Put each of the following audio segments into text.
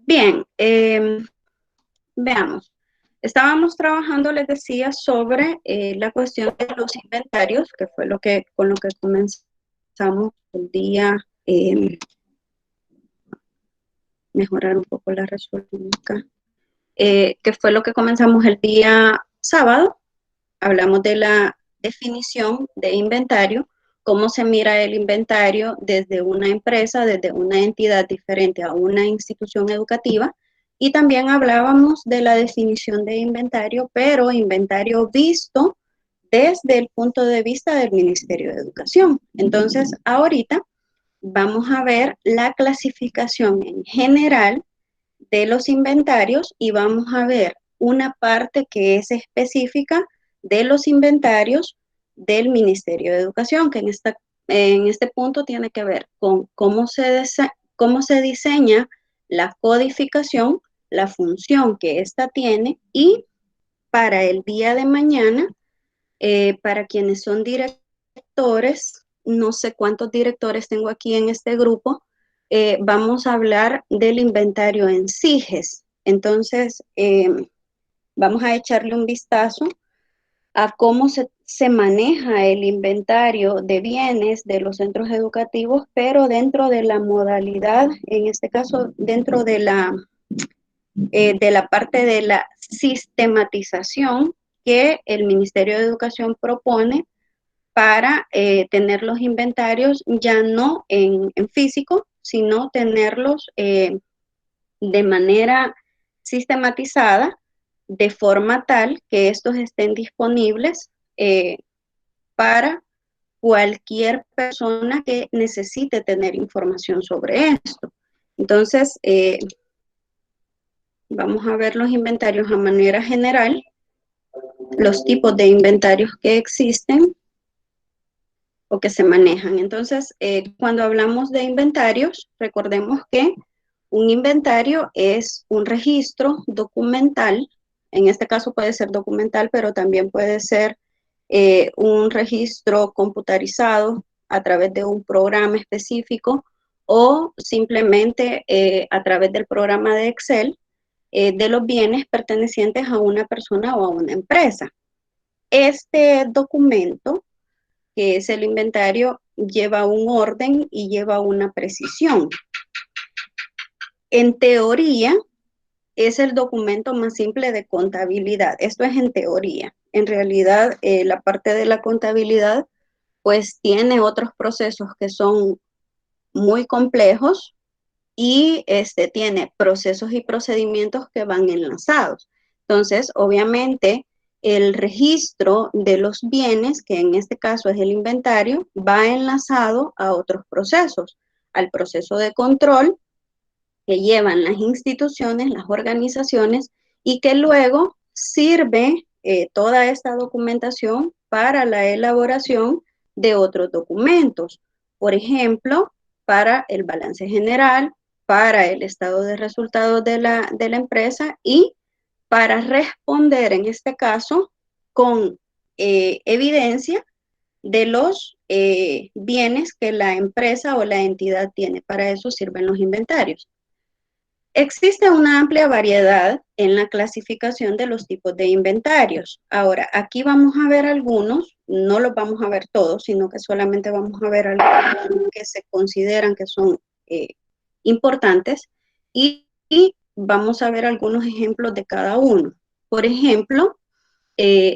Bien, veamos. Estábamos trabajando, les decía, sobre la cuestión de los inventarios, que fue con lo que comenzamos el día, mejorar un poco la resolución acá, que fue lo que comenzamos el día sábado. Hablamos de la definición de inventario, cómo se mira el inventario desde una empresa, desde una entidad diferente a una institución educativa, y también hablábamos de la definición de inventario, pero inventario visto desde el punto de vista del Ministerio de Educación. Entonces, ahorita vamos a ver la clasificación en general de los inventarios y vamos a ver una parte que es específica de los inventarios del Ministerio de Educación, que en este punto tiene que ver con cómo se diseña la codificación, la función que ésta tiene y para el día de mañana, para quienes son directores, no sé cuántos directores tengo aquí en este grupo, vamos a hablar del inventario en SIGES. Entonces, vamos a echarle un vistazo a cómo se maneja el inventario de bienes de los centros educativos, pero dentro de la modalidad, en este caso, dentro de la parte de la sistematización que el Ministerio de Educación propone para tener los inventarios ya no en físico, sino tenerlos de manera sistematizada, de forma tal que estos estén disponibles para cualquier persona que necesite tener información sobre esto. Entonces, vamos a ver los inventarios a manera general, los tipos de inventarios que existen o que se manejan. Entonces, cuando hablamos de inventarios, recordemos que un inventario es un registro documental, en este caso puede ser documental, pero también puede ser un registro computarizado a través de un programa específico o simplemente a través del programa de Excel de los bienes pertenecientes a una persona o a una empresa. Este documento, que es el inventario, lleva un orden y lleva una precisión. En teoría, es el documento más simple de contabilidad. Esto es en teoría. En realidad, la parte de la contabilidad, pues tiene otros procesos que son muy complejos y tiene procesos y procedimientos que van enlazados. Entonces, obviamente, el registro de los bienes, que en este caso es el inventario, va enlazado a otros procesos, al proceso de control que llevan las instituciones, las organizaciones, y que luego sirve toda esta documentación para la elaboración de otros documentos. Por ejemplo, para el balance general, para el estado de resultados de la empresa y para responder en este caso con evidencia de los bienes que la empresa o la entidad tiene. Para eso sirven los inventarios. Existe una amplia variedad en la clasificación de los tipos de inventarios. Ahora, aquí vamos a ver algunos, no los vamos a ver todos, sino que solamente vamos a ver algunos que se consideran que son importantes y vamos a ver algunos ejemplos de cada uno. Por ejemplo,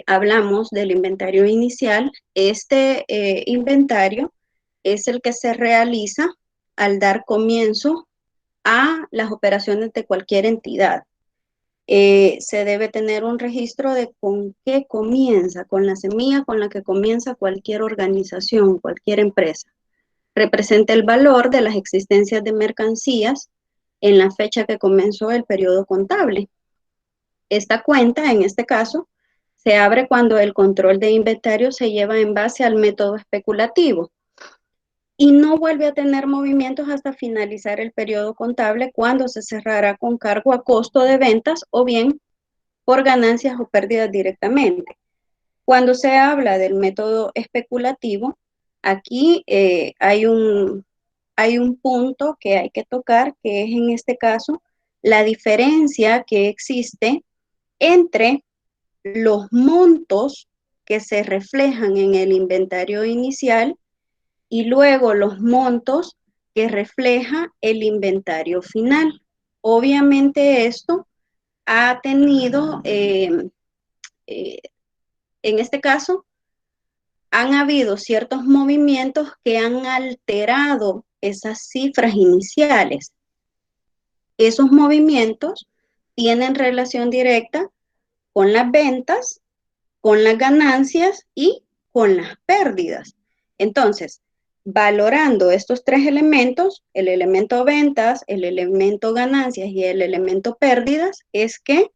hablamos del inventario inicial. Este inventario es el que se realiza al dar comienzo a las operaciones de cualquier entidad. Se debe tener un registro de con qué comienza, con la semilla con la que comienza cualquier organización, cualquier empresa. Representa el valor de las existencias de mercancías en la fecha que comenzó el periodo contable. Esta cuenta, en este caso, se abre cuando el control de inventario se lleva en base al método especulativo y no vuelve a tener movimientos hasta finalizar el periodo contable, cuando se cerrará con cargo a costo de ventas o bien por ganancias o pérdidas directamente. Cuando se habla del método especulativo, aquí hay un punto que hay que tocar, que es en este caso la diferencia que existe entre los montos que se reflejan en el inventario inicial y luego los montos que refleja el inventario final. Obviamente esto ha tenido, en este caso, han habido ciertos movimientos que han alterado esas cifras iniciales. Esos movimientos tienen relación directa con las ventas, con las ganancias y con las pérdidas. Entonces, valorando estos tres elementos, el elemento ventas, el elemento ganancias y el elemento pérdidas, es que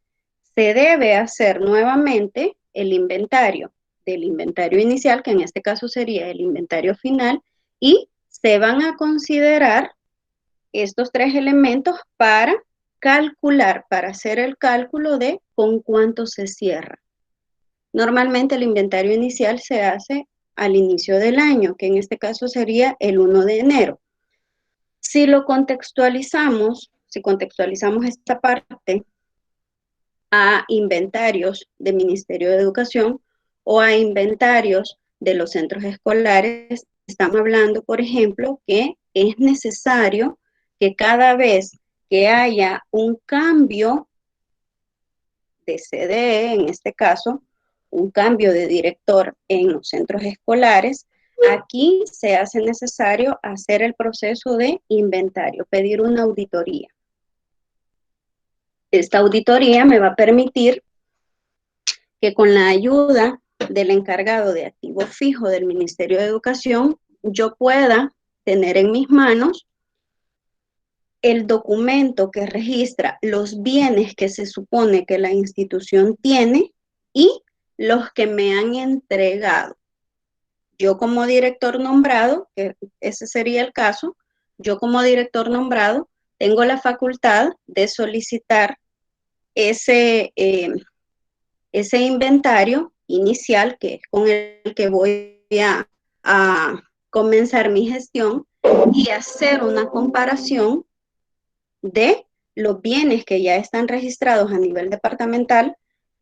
se debe hacer nuevamente el inventario del inventario inicial, que en este caso sería el inventario final, y se van a considerar estos tres elementos para calcular, para hacer el cálculo de con cuánto se cierra. Normalmente el inventario inicial se hace al inicio del año, que en este caso sería el 1 de enero. Si lo contextualizamos, si contextualizamos esta parte a inventarios del Ministerio de Educación o a inventarios de los centros escolares, estamos hablando, por ejemplo, que es necesario que cada vez que haya un cambio de CDE, en este caso, un cambio de director en los centros escolares, aquí se hace necesario hacer el proceso de inventario, pedir una auditoría. Esta auditoría me va a permitir que con la ayuda del encargado de activo fijo del Ministerio de Educación, yo pueda tener en mis manos el documento que registra los bienes que se supone que la institución tiene y los que me han entregado. Yo como director nombrado, que ese sería el caso, yo como director nombrado tengo la facultad de solicitar ese inventario inicial, que es con el que voy a comenzar mi gestión, y hacer una comparación de los bienes que ya están registrados a nivel departamental,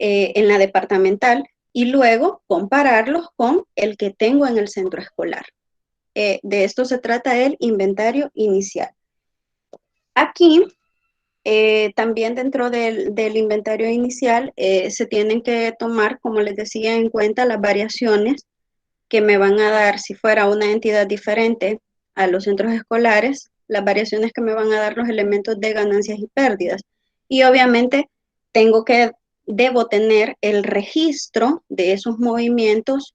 en la departamental, y luego compararlos con el que tengo en el centro escolar. De esto se trata el inventario inicial. Aquí, también dentro del inventario inicial, se tienen que tomar, como les decía, en cuenta las variaciones que me van a dar si fuera una entidad diferente a los centros escolares, las variaciones que me van a dar los elementos de ganancias y pérdidas. Y obviamente debo tener el registro de esos movimientos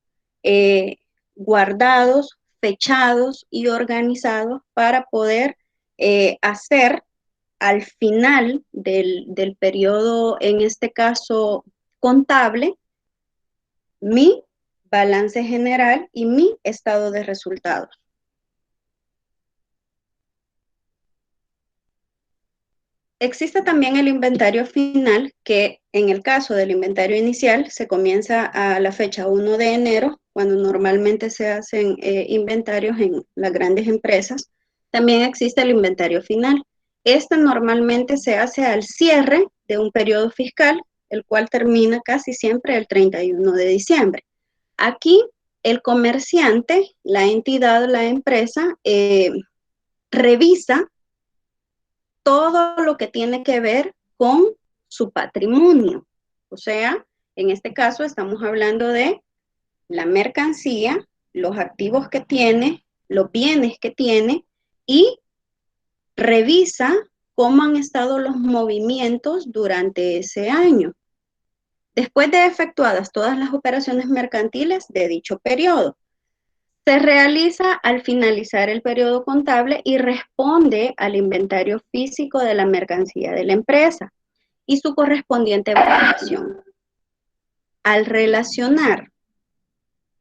guardados, fechados y organizados para poder hacer al final del periodo, en este caso contable, mi balance general y mi estado de resultados. Existe también el inventario final, que en el caso del inventario inicial se comienza a la fecha 1 de enero, cuando normalmente se hacen inventarios en las grandes empresas. También existe el inventario final. Este normalmente se hace al cierre de un periodo fiscal, el cual termina casi siempre el 31 de diciembre. Aquí el comerciante, la entidad, la empresa, revisa todo lo que tiene que ver con su patrimonio. O sea, en este caso estamos hablando de la mercancía, los activos que tiene, los bienes que tiene, y revisa cómo han estado los movimientos durante ese año, después de efectuadas todas las operaciones mercantiles de dicho periodo. Se realiza al finalizar el periodo contable y responde al inventario físico de la mercancía de la empresa y su correspondiente evaluación. Al relacionar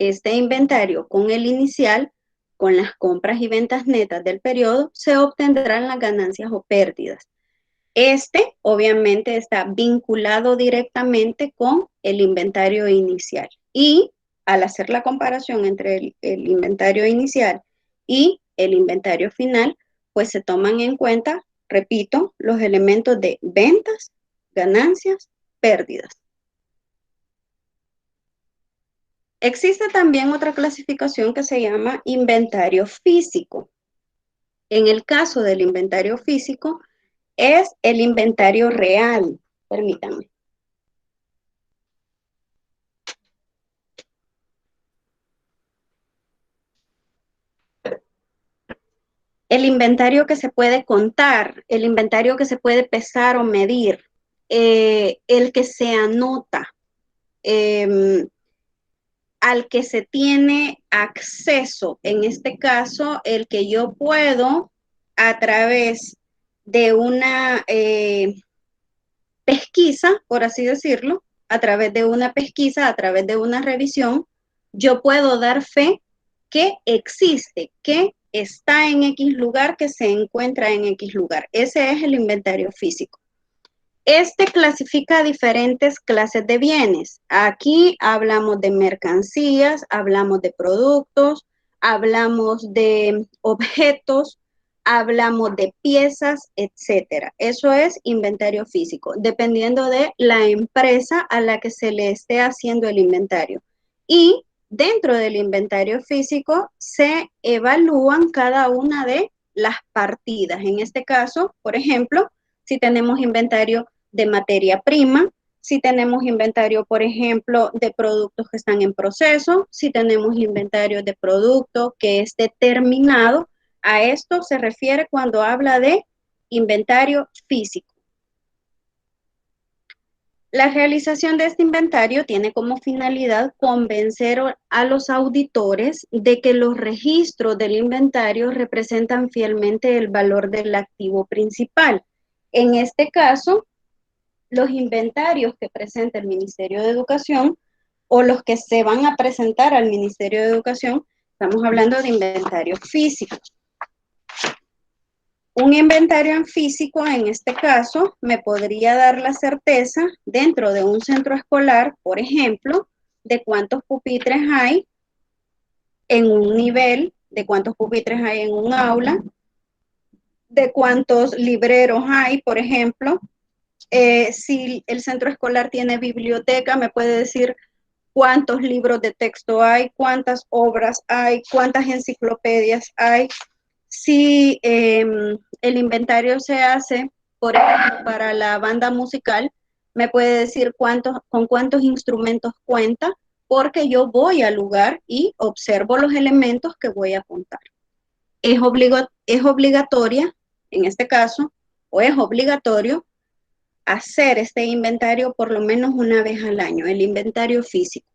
este inventario con el inicial, con las compras y ventas netas del periodo, se obtendrán las ganancias o pérdidas. Este, obviamente, está vinculado directamente con el inventario inicial. Y al hacer la comparación entre el inventario inicial y el inventario final, pues se toman en cuenta repito, los elementos de ventas, ganancias, pérdidas. Existe también otra clasificación que se llama inventario físico. En el caso del inventario físico, es el inventario real. Permítanme. El inventario que se puede contar, el inventario que se puede pesar o medir, el que se anota, al que se tiene acceso, en este caso, el que yo puedo a través de una pesquisa, por así decirlo, a través de una pesquisa, a través de una revisión, yo puedo dar fe que existe, que está en X lugar, que se encuentra en X lugar. Ese es el inventario físico. Este clasifica diferentes clases de bienes. Aquí hablamos de mercancías, hablamos de productos, hablamos de objetos, hablamos de piezas, etcétera. Eso es inventario físico, dependiendo de la empresa a la que se le esté haciendo el inventario. Y dentro del inventario físico se evalúan cada una de las partidas. En este caso, por ejemplo, si tenemos inventario de materia prima, si tenemos inventario, por ejemplo, de productos que están en proceso, si tenemos inventario de producto que es determinado, a esto se refiere cuando habla de inventario físico. La realización de este inventario tiene como finalidad convencer a los auditores de que los registros del inventario representan fielmente el valor del activo principal. En este caso, los inventarios que presenta el Ministerio de Educación o los que se van a presentar al Ministerio de Educación, estamos hablando de inventarios físicos. Un inventario en físico, en este caso, me podría dar la certeza dentro de un centro escolar, por ejemplo, de cuántos pupitres hay en un nivel, de cuántos pupitres hay en un aula, de cuántos libreros hay, por ejemplo. Si el centro escolar tiene biblioteca, me puede decir cuántos libros de texto hay, cuántas obras hay, cuántas enciclopedias hay. Si el inventario se hace, por ejemplo, para la banda musical, me puede decir con cuántos instrumentos cuenta, porque yo voy al lugar y observo los elementos que voy a contar. Es obligatoria, en este caso, o es obligatorio hacer este inventario por lo menos una vez al año, el inventario físico.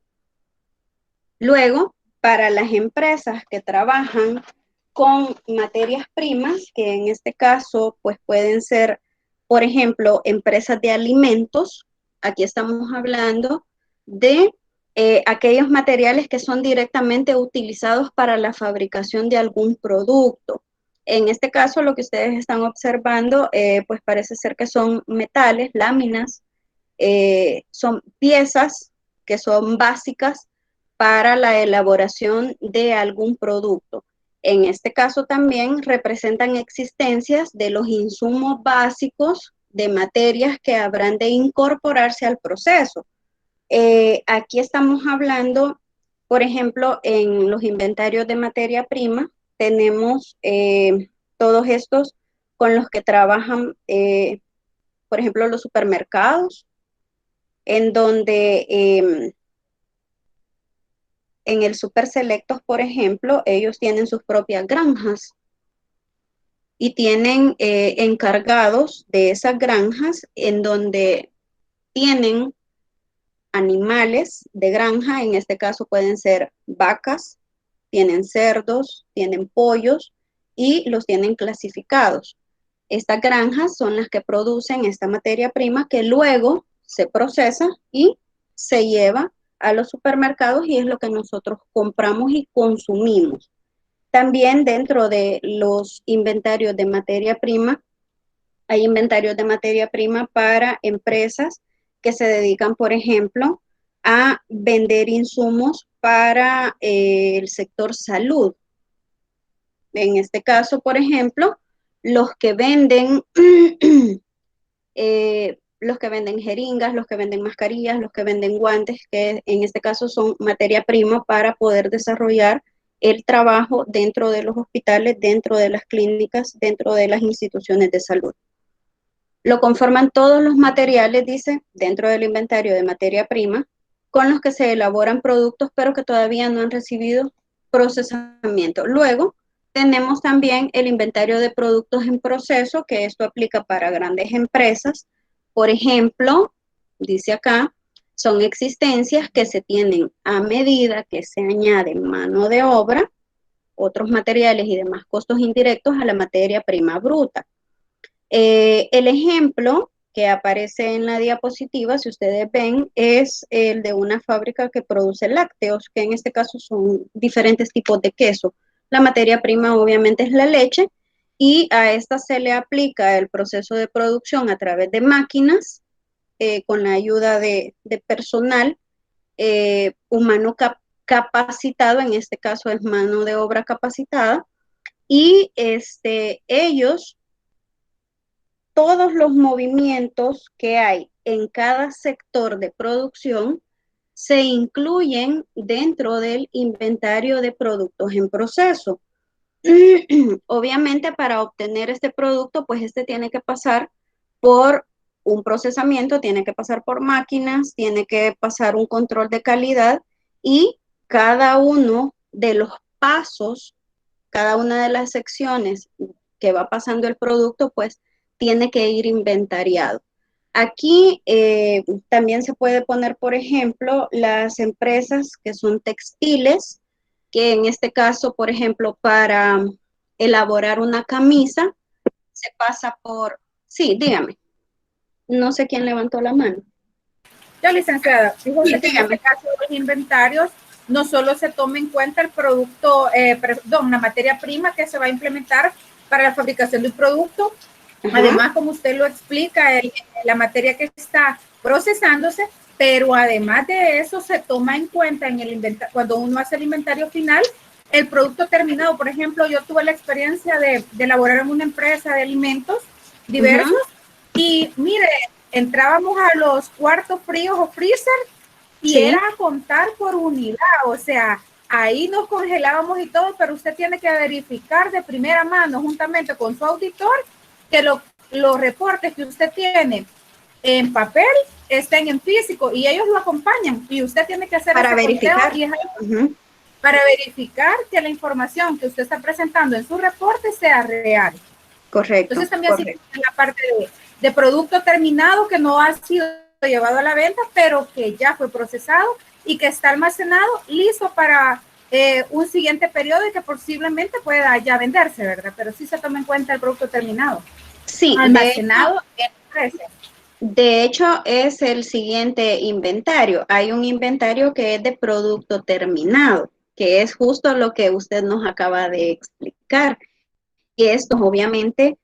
Luego, para las empresas que trabajan con materias primas, que en este caso pues pueden ser, por ejemplo, empresas de alimentos, aquí estamos hablando de aquellos materiales que son directamente utilizados para la fabricación de algún producto. En este caso, lo que ustedes están observando, pues parece ser que son metales, láminas, son piezas que son básicas para la elaboración de algún producto. En este caso también representan existencias de los insumos básicos de materias que habrán de incorporarse al proceso. Aquí estamos hablando, por ejemplo, en los inventarios de materia prima, tenemos todos estos con los que trabajan, por ejemplo, los supermercados, en donde en el Super Selectos, por ejemplo, ellos tienen sus propias granjas y tienen encargados de esas granjas en donde tienen animales de granja, en este caso pueden ser vacas, tienen cerdos, tienen pollos y los tienen clasificados. Estas granjas son las que producen esta materia prima que luego se procesa y se lleva a los supermercados y es lo que nosotros compramos y consumimos. También dentro de los inventarios de materia prima, hay inventarios de materia prima para empresas que se dedican, por ejemplo, a vender insumos para el sector salud. En este caso, por ejemplo, los que venden, los que venden jeringas, los que venden mascarillas, los que venden guantes, que en este caso son materia prima para poder desarrollar el trabajo dentro de los hospitales, dentro de las clínicas, dentro de las instituciones de salud. Lo conforman todos los materiales, dice, dentro del inventario de materia prima, con los que se elaboran productos, pero que todavía no han recibido procesamiento. Luego, tenemos también el inventario de productos en proceso, que esto aplica para grandes empresas. Por ejemplo, dice acá, son existencias que se tienen a medida que se añade mano de obra, otros materiales y demás costos indirectos a la materia prima bruta. El ejemplo que aparece en la diapositiva, si ustedes ven, es el de una fábrica que produce lácteos, que en este caso son diferentes tipos de queso. La materia prima obviamente es la leche y a esta se le aplica el proceso de producción a través de máquinas con la ayuda de personal humano capacitado, en este caso es mano de obra capacitada, y ellos todos los movimientos que hay en cada sector de producción se incluyen dentro del inventario de productos en proceso. Obviamente, para obtener este producto, pues este tiene que pasar por un procesamiento, tiene que pasar por máquinas, tiene que pasar un control de calidad y cada uno de los pasos, cada una de las secciones que va pasando el producto, pues tiene que ir inventariado. Aquí también se puede poner, por ejemplo, las empresas que son textiles, que en este caso, por ejemplo, para elaborar una camisa, se pasa por, sí, dígame, no sé quién levantó la mano. Ya, licenciada, fíjese Sí, que en este dígame. caso de los inventarios no solo se toma en cuenta el producto, perdón, una materia prima que se va a implementar para la fabricación de un producto. Además, como usted lo explica, la materia que está procesándose, pero además de eso se toma en cuenta en el inventario, cuando uno hace el inventario final, el producto terminado. Por ejemplo, yo tuve la experiencia de elaborar en una empresa de alimentos diversos y mire, entrábamos a los cuartos fríos o freezer y Sí. era a contar por unidad, o sea, ahí nos congelábamos y todo, pero usted tiene que verificar de primera mano, juntamente con su auditor, que los reportes que usted tiene en papel estén en físico y ellos lo acompañan y usted tiene que hacer Para ese conteo verificar. y es para verificar que la información que usted está presentando en su reporte sea real. Correcto, Entonces también sí correcto. la parte de producto terminado que no ha sido llevado a la venta, pero que ya fue procesado y que está almacenado, listo para un siguiente periodo y que posiblemente pueda ya venderse, ¿verdad? Pero sí se toma en cuenta el producto terminado. Sí, Almacenado en precio. de hecho es el siguiente inventario. Hay un inventario que es de producto terminado, que es justo lo que usted nos acaba de explicar. Y esto, obviamente,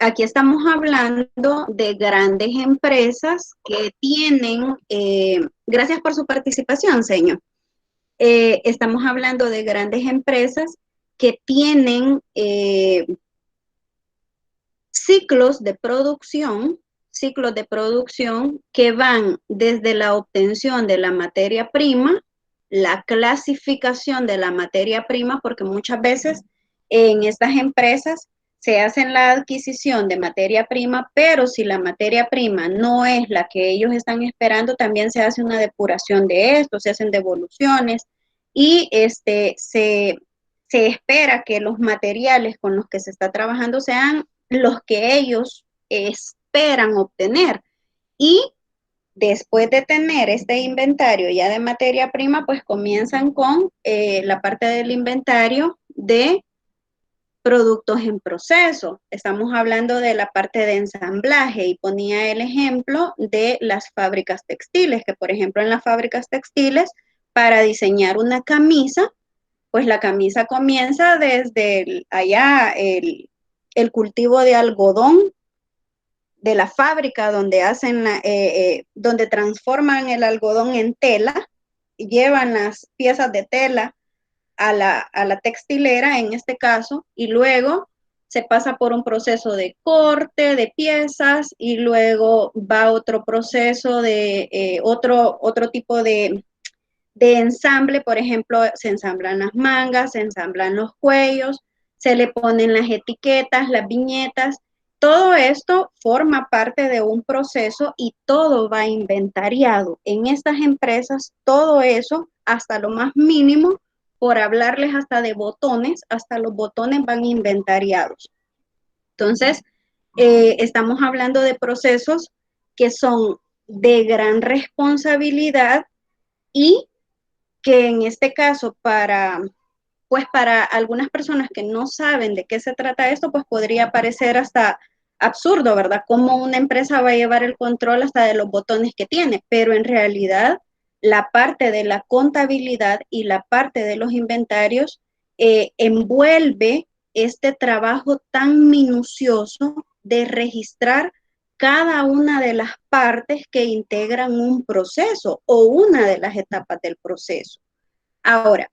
aquí estamos hablando de grandes empresas que tienen, gracias por su participación, señor. Estamos hablando de grandes empresas que tienen ciclos de producción que van desde la obtención de la materia prima, la clasificación de la materia prima, porque muchas veces en estas empresas se hacen la adquisición de materia prima, pero si la materia prima no es la que ellos están esperando, también se hace una depuración de esto, se hacen devoluciones y se espera que los materiales con los que se está trabajando sean los que ellos esperan obtener. Y después de tener este inventario ya de materia prima, pues comienzan con la parte del inventario de productos en proceso. Estamos hablando de la parte de ensamblaje y ponía el ejemplo de las fábricas textiles, que por ejemplo en las fábricas textiles, para diseñar una camisa, pues la camisa comienza desde allá el cultivo de algodón de la fábrica donde hacen donde transforman el algodón en tela, llevan las piezas de tela a la textilera en este caso, y luego se pasa por un proceso de corte de piezas y luego va otro proceso de otro tipo de ensamble. Por ejemplo, se ensamblan las mangas, se ensamblan los cuellos, se le ponen las etiquetas, las viñetas. Todo esto forma parte de un proceso y todo va inventariado. En estas empresas, todo eso, hasta lo más mínimo, por hablarles hasta de botones, hasta los botones van inventariados. Entonces, estamos hablando de procesos que son de gran responsabilidad y que en este caso pues para algunas personas que no saben de qué se trata esto, pues podría parecer hasta absurdo, ¿verdad? Cómo una empresa va a llevar el control hasta de los botones que tiene, pero en realidad la parte de la contabilidad y la parte de los inventarios envuelve este trabajo tan minucioso de registrar cada una de las partes que integran un proceso o una de las etapas del proceso. Ahora,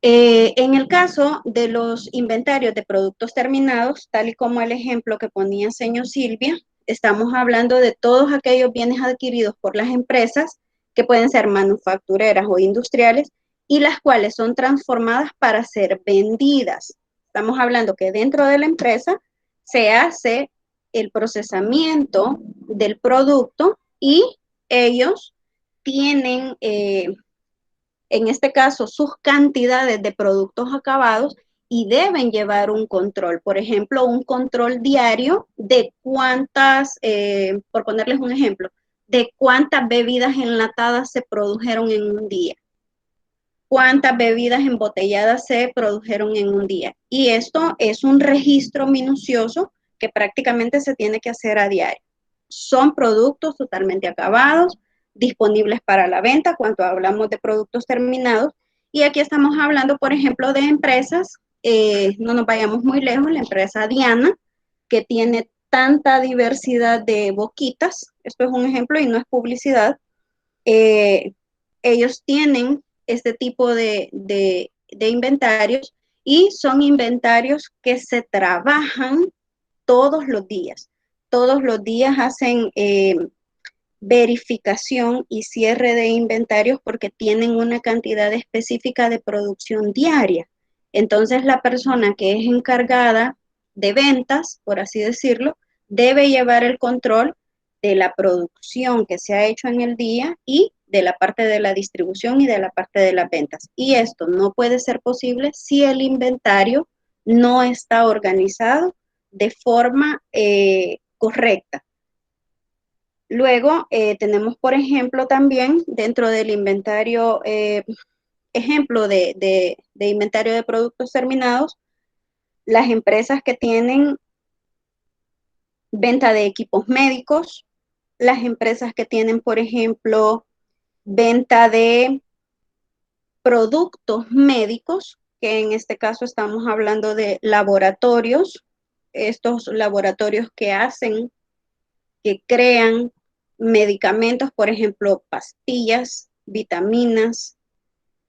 en el caso de los inventarios de productos terminados, tal y como el ejemplo que ponía señor Silvia, estamos hablando de todos aquellos bienes adquiridos por las empresas que pueden ser manufactureras o industriales y las cuales son transformadas para ser vendidas. Estamos hablando que dentro de la empresa se hace el procesamiento del producto y ellos tienen en este caso, sus cantidades de productos acabados y deben llevar un control. Por ejemplo, un control diario de cuántas, por ponerles un ejemplo, de cuántas bebidas enlatadas se produjeron en un día, cuántas bebidas embotelladas se produjeron en un día. Y esto es un registro minucioso que prácticamente se tiene que hacer a diario. Son productos totalmente acabados, disponibles para la venta cuando hablamos de productos terminados. Y aquí estamos hablando, por ejemplo, de empresas, no nos vayamos muy lejos, la empresa Diana, que tiene tanta diversidad de boquitas, esto es un ejemplo y no es publicidad, ellos tienen este tipo de inventarios y son inventarios que se trabajan todos los días. Todos los días hacen verificación y cierre de inventarios porque tienen una cantidad específica de producción diaria. Entonces, la persona que es encargada de ventas, por así decirlo, debe llevar el control de la producción que se ha hecho en el día y de la parte de la distribución y de la parte de las ventas. Y esto no puede ser posible si el inventario no está organizado de forma correcta. Luego tenemos, por ejemplo, también dentro del inventario, ejemplo de inventario de productos terminados, las empresas que tienen venta de equipos médicos, las empresas que tienen, por ejemplo, venta de productos médicos, que en este caso estamos hablando de laboratorios, estos laboratorios que hacen, que crean medicamentos, por ejemplo, pastillas, vitaminas,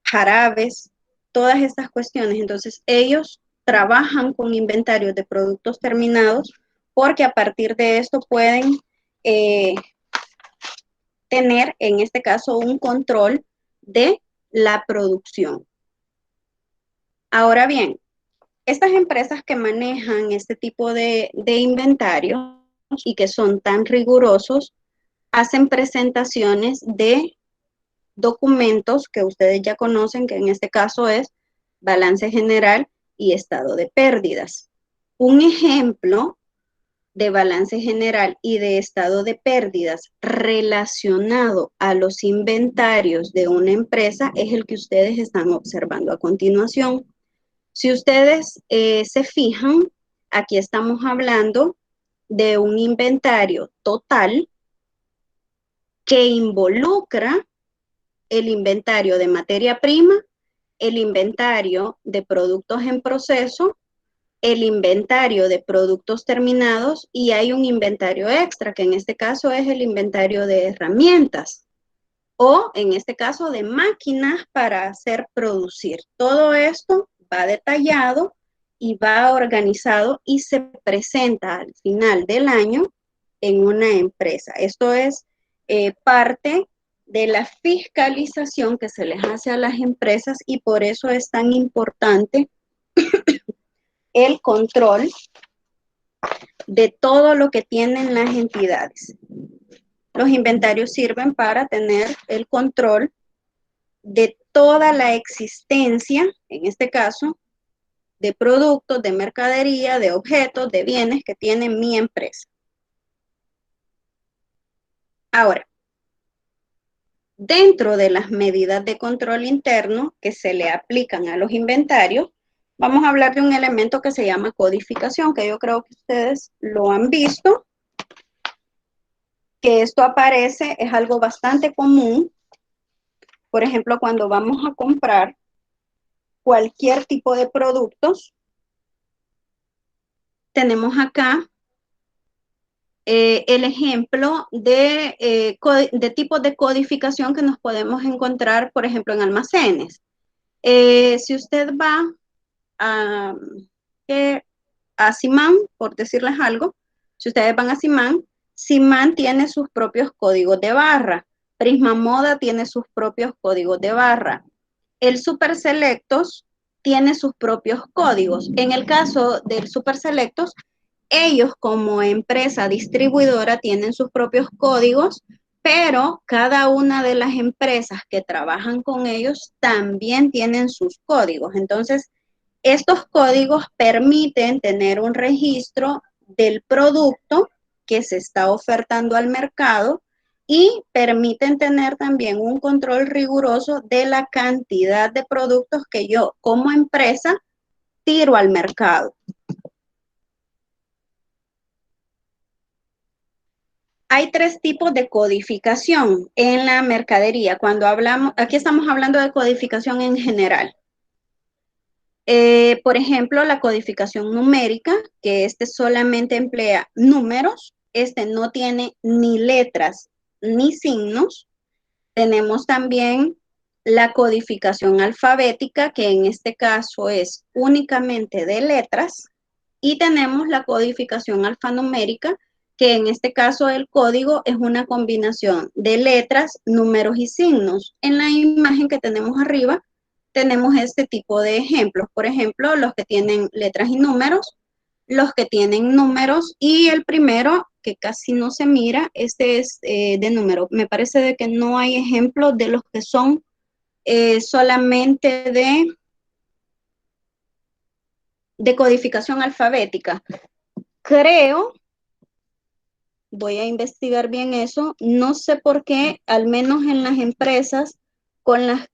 jarabes, todas estas cuestiones. Entonces, ellos trabajan con inventarios de productos terminados porque a partir de esto pueden tener, en este caso, un control de la producción. Ahora bien, estas empresas que manejan este tipo de inventarios y que son tan rigurosos, hacen presentaciones de documentos que ustedes ya conocen, que en este caso es balance general y estado de pérdidas. Un ejemplo de balance general y de estado de pérdidas relacionado a los inventarios de una empresa es el que ustedes están observando a continuación. Si ustedes se fijan, aquí estamos hablando de un inventario total que involucra el inventario de materia prima, el inventario de productos en proceso, el inventario de productos terminados y hay un inventario extra, que en este caso es el inventario de herramientas o en este caso de máquinas para hacer producir. Todo esto va detallado y va organizado y se presenta al final del año en una empresa. Esto es parte de la fiscalización que se les hace a las empresas y por eso es tan importante el control de todo lo que tienen las entidades. Los inventarios sirven para tener el control de toda la existencia, en este caso, de productos, de mercadería, de objetos, de bienes que tiene mi empresa. Ahora, dentro de las medidas de control interno que se le aplican a los inventarios, vamos a hablar de un elemento que se llama codificación, que yo creo que ustedes lo han visto, que esto aparece, es algo bastante común. Por ejemplo, cuando vamos a comprar cualquier tipo de productos, tenemos acá el ejemplo de tipos de codificación que nos podemos encontrar, por ejemplo, en almacenes. Si usted va a Simán, por decirles algo, si ustedes van a Simán, Simán tiene sus propios códigos de barra, Prisma Moda tiene sus propios códigos de barra, el Super Selectos tiene sus propios códigos. En el caso del Super Selectos, ellos como empresa distribuidora tienen sus propios códigos, pero cada una de las empresas que trabajan con ellos también tienen sus códigos. Entonces, estos códigos permiten tener un registro del producto que se está ofertando al mercado y permiten tener también un control riguroso de la cantidad de productos que yo como empresa tiro al mercado. Hay tres tipos de codificación en la mercadería. Cuando hablamos, aquí estamos hablando de codificación en general. Por ejemplo, la codificación numérica, que este solamente emplea números, este no tiene ni letras ni signos. Tenemos también la codificación alfabética, que en este caso es únicamente de letras. Y tenemos la codificación alfanumérica, que en este caso el código es una combinación de letras, números y signos. En la imagen que tenemos arriba, tenemos este tipo de ejemplos. Por ejemplo, los que tienen letras y números, los que tienen números y el primero que casi no se mira, este es de número. Me parece de que no hay ejemplos de los que son solamente de codificación alfabética. Creo, voy a investigar bien eso, no sé por qué, al menos en las empresas con las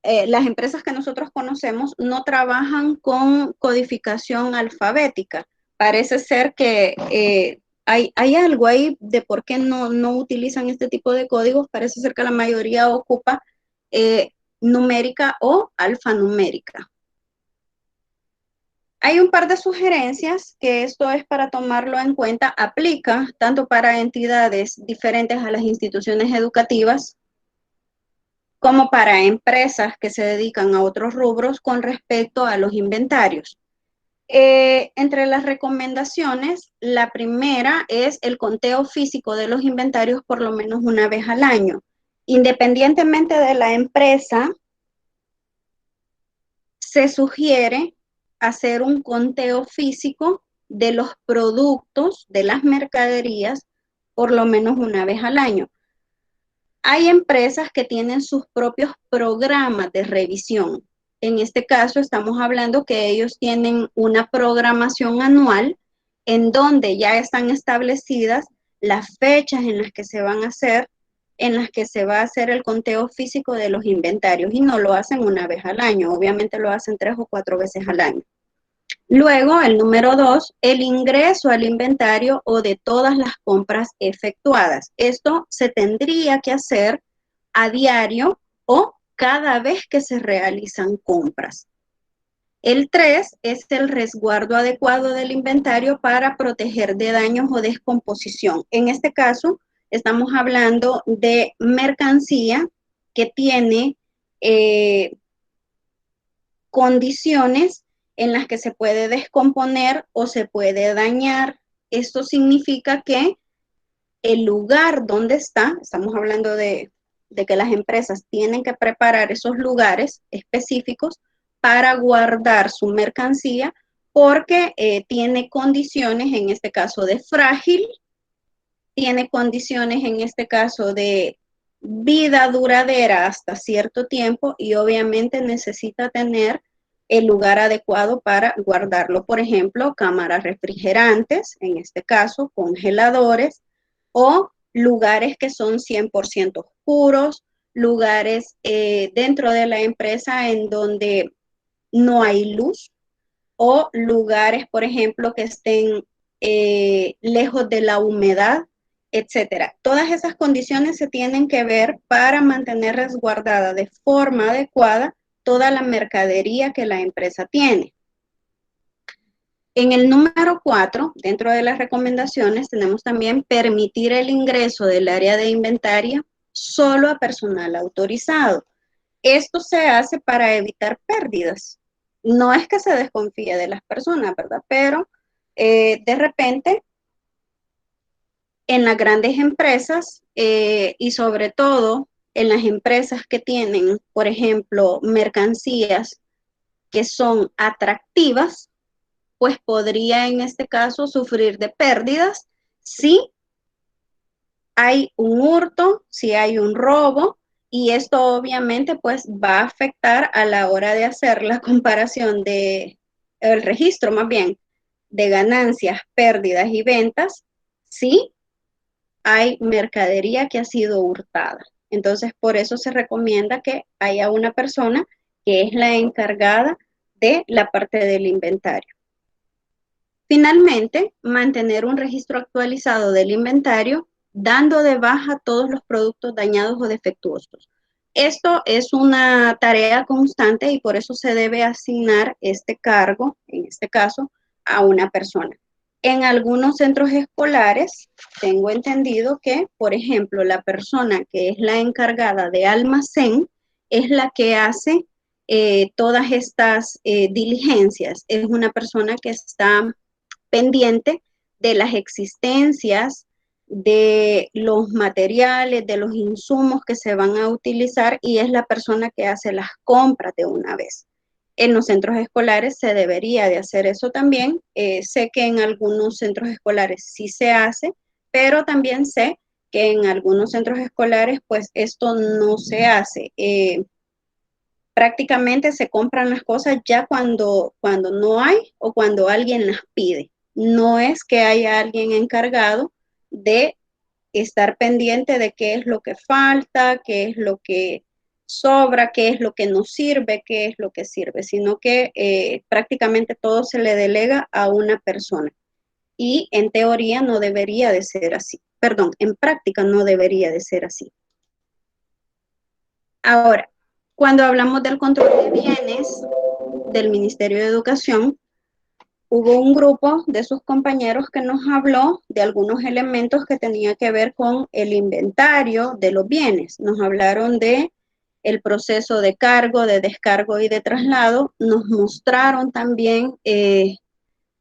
empresas que nosotros conocemos no trabajan con codificación alfabética. Parece ser que hay algo ahí de por qué no utilizan este tipo de códigos. Parece ser que la mayoría ocupa numérica o alfanumérica. Hay un par de sugerencias que esto es para tomarlo en cuenta. Aplica tanto para entidades diferentes a las instituciones educativas como para empresas que se dedican a otros rubros con respecto a los inventarios. Entre las recomendaciones, la primera es el conteo físico de los inventarios por lo menos una vez al año. Independientemente de la empresa, se sugiere hacer un conteo físico de los productos, de las mercaderías, por lo menos una vez al año. Hay empresas que tienen sus propios programas de revisión. En este caso estamos hablando que ellos tienen una programación anual en donde ya están establecidas las fechas en las que se van a hacer, en las que se va a hacer el conteo físico de los inventarios y no lo hacen una vez al año, obviamente lo hacen 3 o 4 veces al año. Luego, el número 2, el ingreso al inventario o de todas las compras efectuadas. Esto se tendría que hacer a diario o cada vez que se realizan compras. El 3 es el resguardo adecuado del inventario para proteger de daños o descomposición. En este caso, estamos hablando de mercancía que tiene condiciones en las que se puede descomponer o se puede dañar. Esto significa que el lugar donde está, estamos hablando de que las empresas tienen que preparar esos lugares específicos para guardar su mercancía porque tiene condiciones, en este caso de frágil, tiene condiciones en este caso de vida duradera hasta cierto tiempo y obviamente necesita tener el lugar adecuado para guardarlo. Por ejemplo, cámaras refrigerantes, en este caso, congeladores o lugares que son 100% oscuros, lugares dentro de la empresa en donde no hay luz o lugares, por ejemplo, que estén lejos de la humedad, etcétera. Todas esas condiciones se tienen que ver para mantener resguardada de forma adecuada toda la mercadería que la empresa tiene. En el número 4, dentro de las recomendaciones, tenemos también permitir el ingreso del área de inventario solo a personal autorizado. Esto se hace para evitar pérdidas. No es que se desconfíe de las personas, ¿verdad? Pero de repente en las grandes empresas y sobre todo en las empresas que tienen, por ejemplo, mercancías que son atractivas, pues podría en este caso sufrir de pérdidas si hay un hurto, si hay un robo, y esto obviamente pues va a afectar a la hora de hacer la comparación de, el registro más bien, de ganancias, pérdidas y ventas, si hay mercadería que ha sido hurtada. Entonces, por eso se recomienda que haya una persona que es la encargada de la parte del inventario. Finalmente, mantener un registro actualizado del inventario, dando de baja todos los productos dañados o defectuosos. Esto es una tarea constante y por eso se debe asignar este cargo, en este caso, a una persona. En algunos centros escolares, tengo entendido que, por ejemplo, la persona que es la encargada de almacén es la que hace todas estas diligencias. Es una persona que está pendiente de las existencias, de los materiales, de los insumos que se van a utilizar y es la persona que hace las compras de una vez. En los centros escolares se debería de hacer eso también. Sé que en algunos centros escolares sí se hace, pero también sé que en algunos centros escolares pues esto no se hace. Prácticamente se compran las cosas ya cuando no hay o cuando alguien las pide. No es que haya alguien encargado de estar pendiente de qué es lo que falta, qué es lo que sobra, qué es lo que no sirve, qué es lo que sirve, sino que prácticamente todo se le delega a una persona. Y en teoría no debería de ser así. Perdón, en práctica no debería de ser así. Ahora, cuando hablamos del control de bienes del Ministerio de Educación, hubo un grupo de sus compañeros que nos habló de algunos elementos que tenían que ver con el inventario de los bienes. Nos hablaron de el proceso de cargo, de descargo y de traslado. Nos mostraron también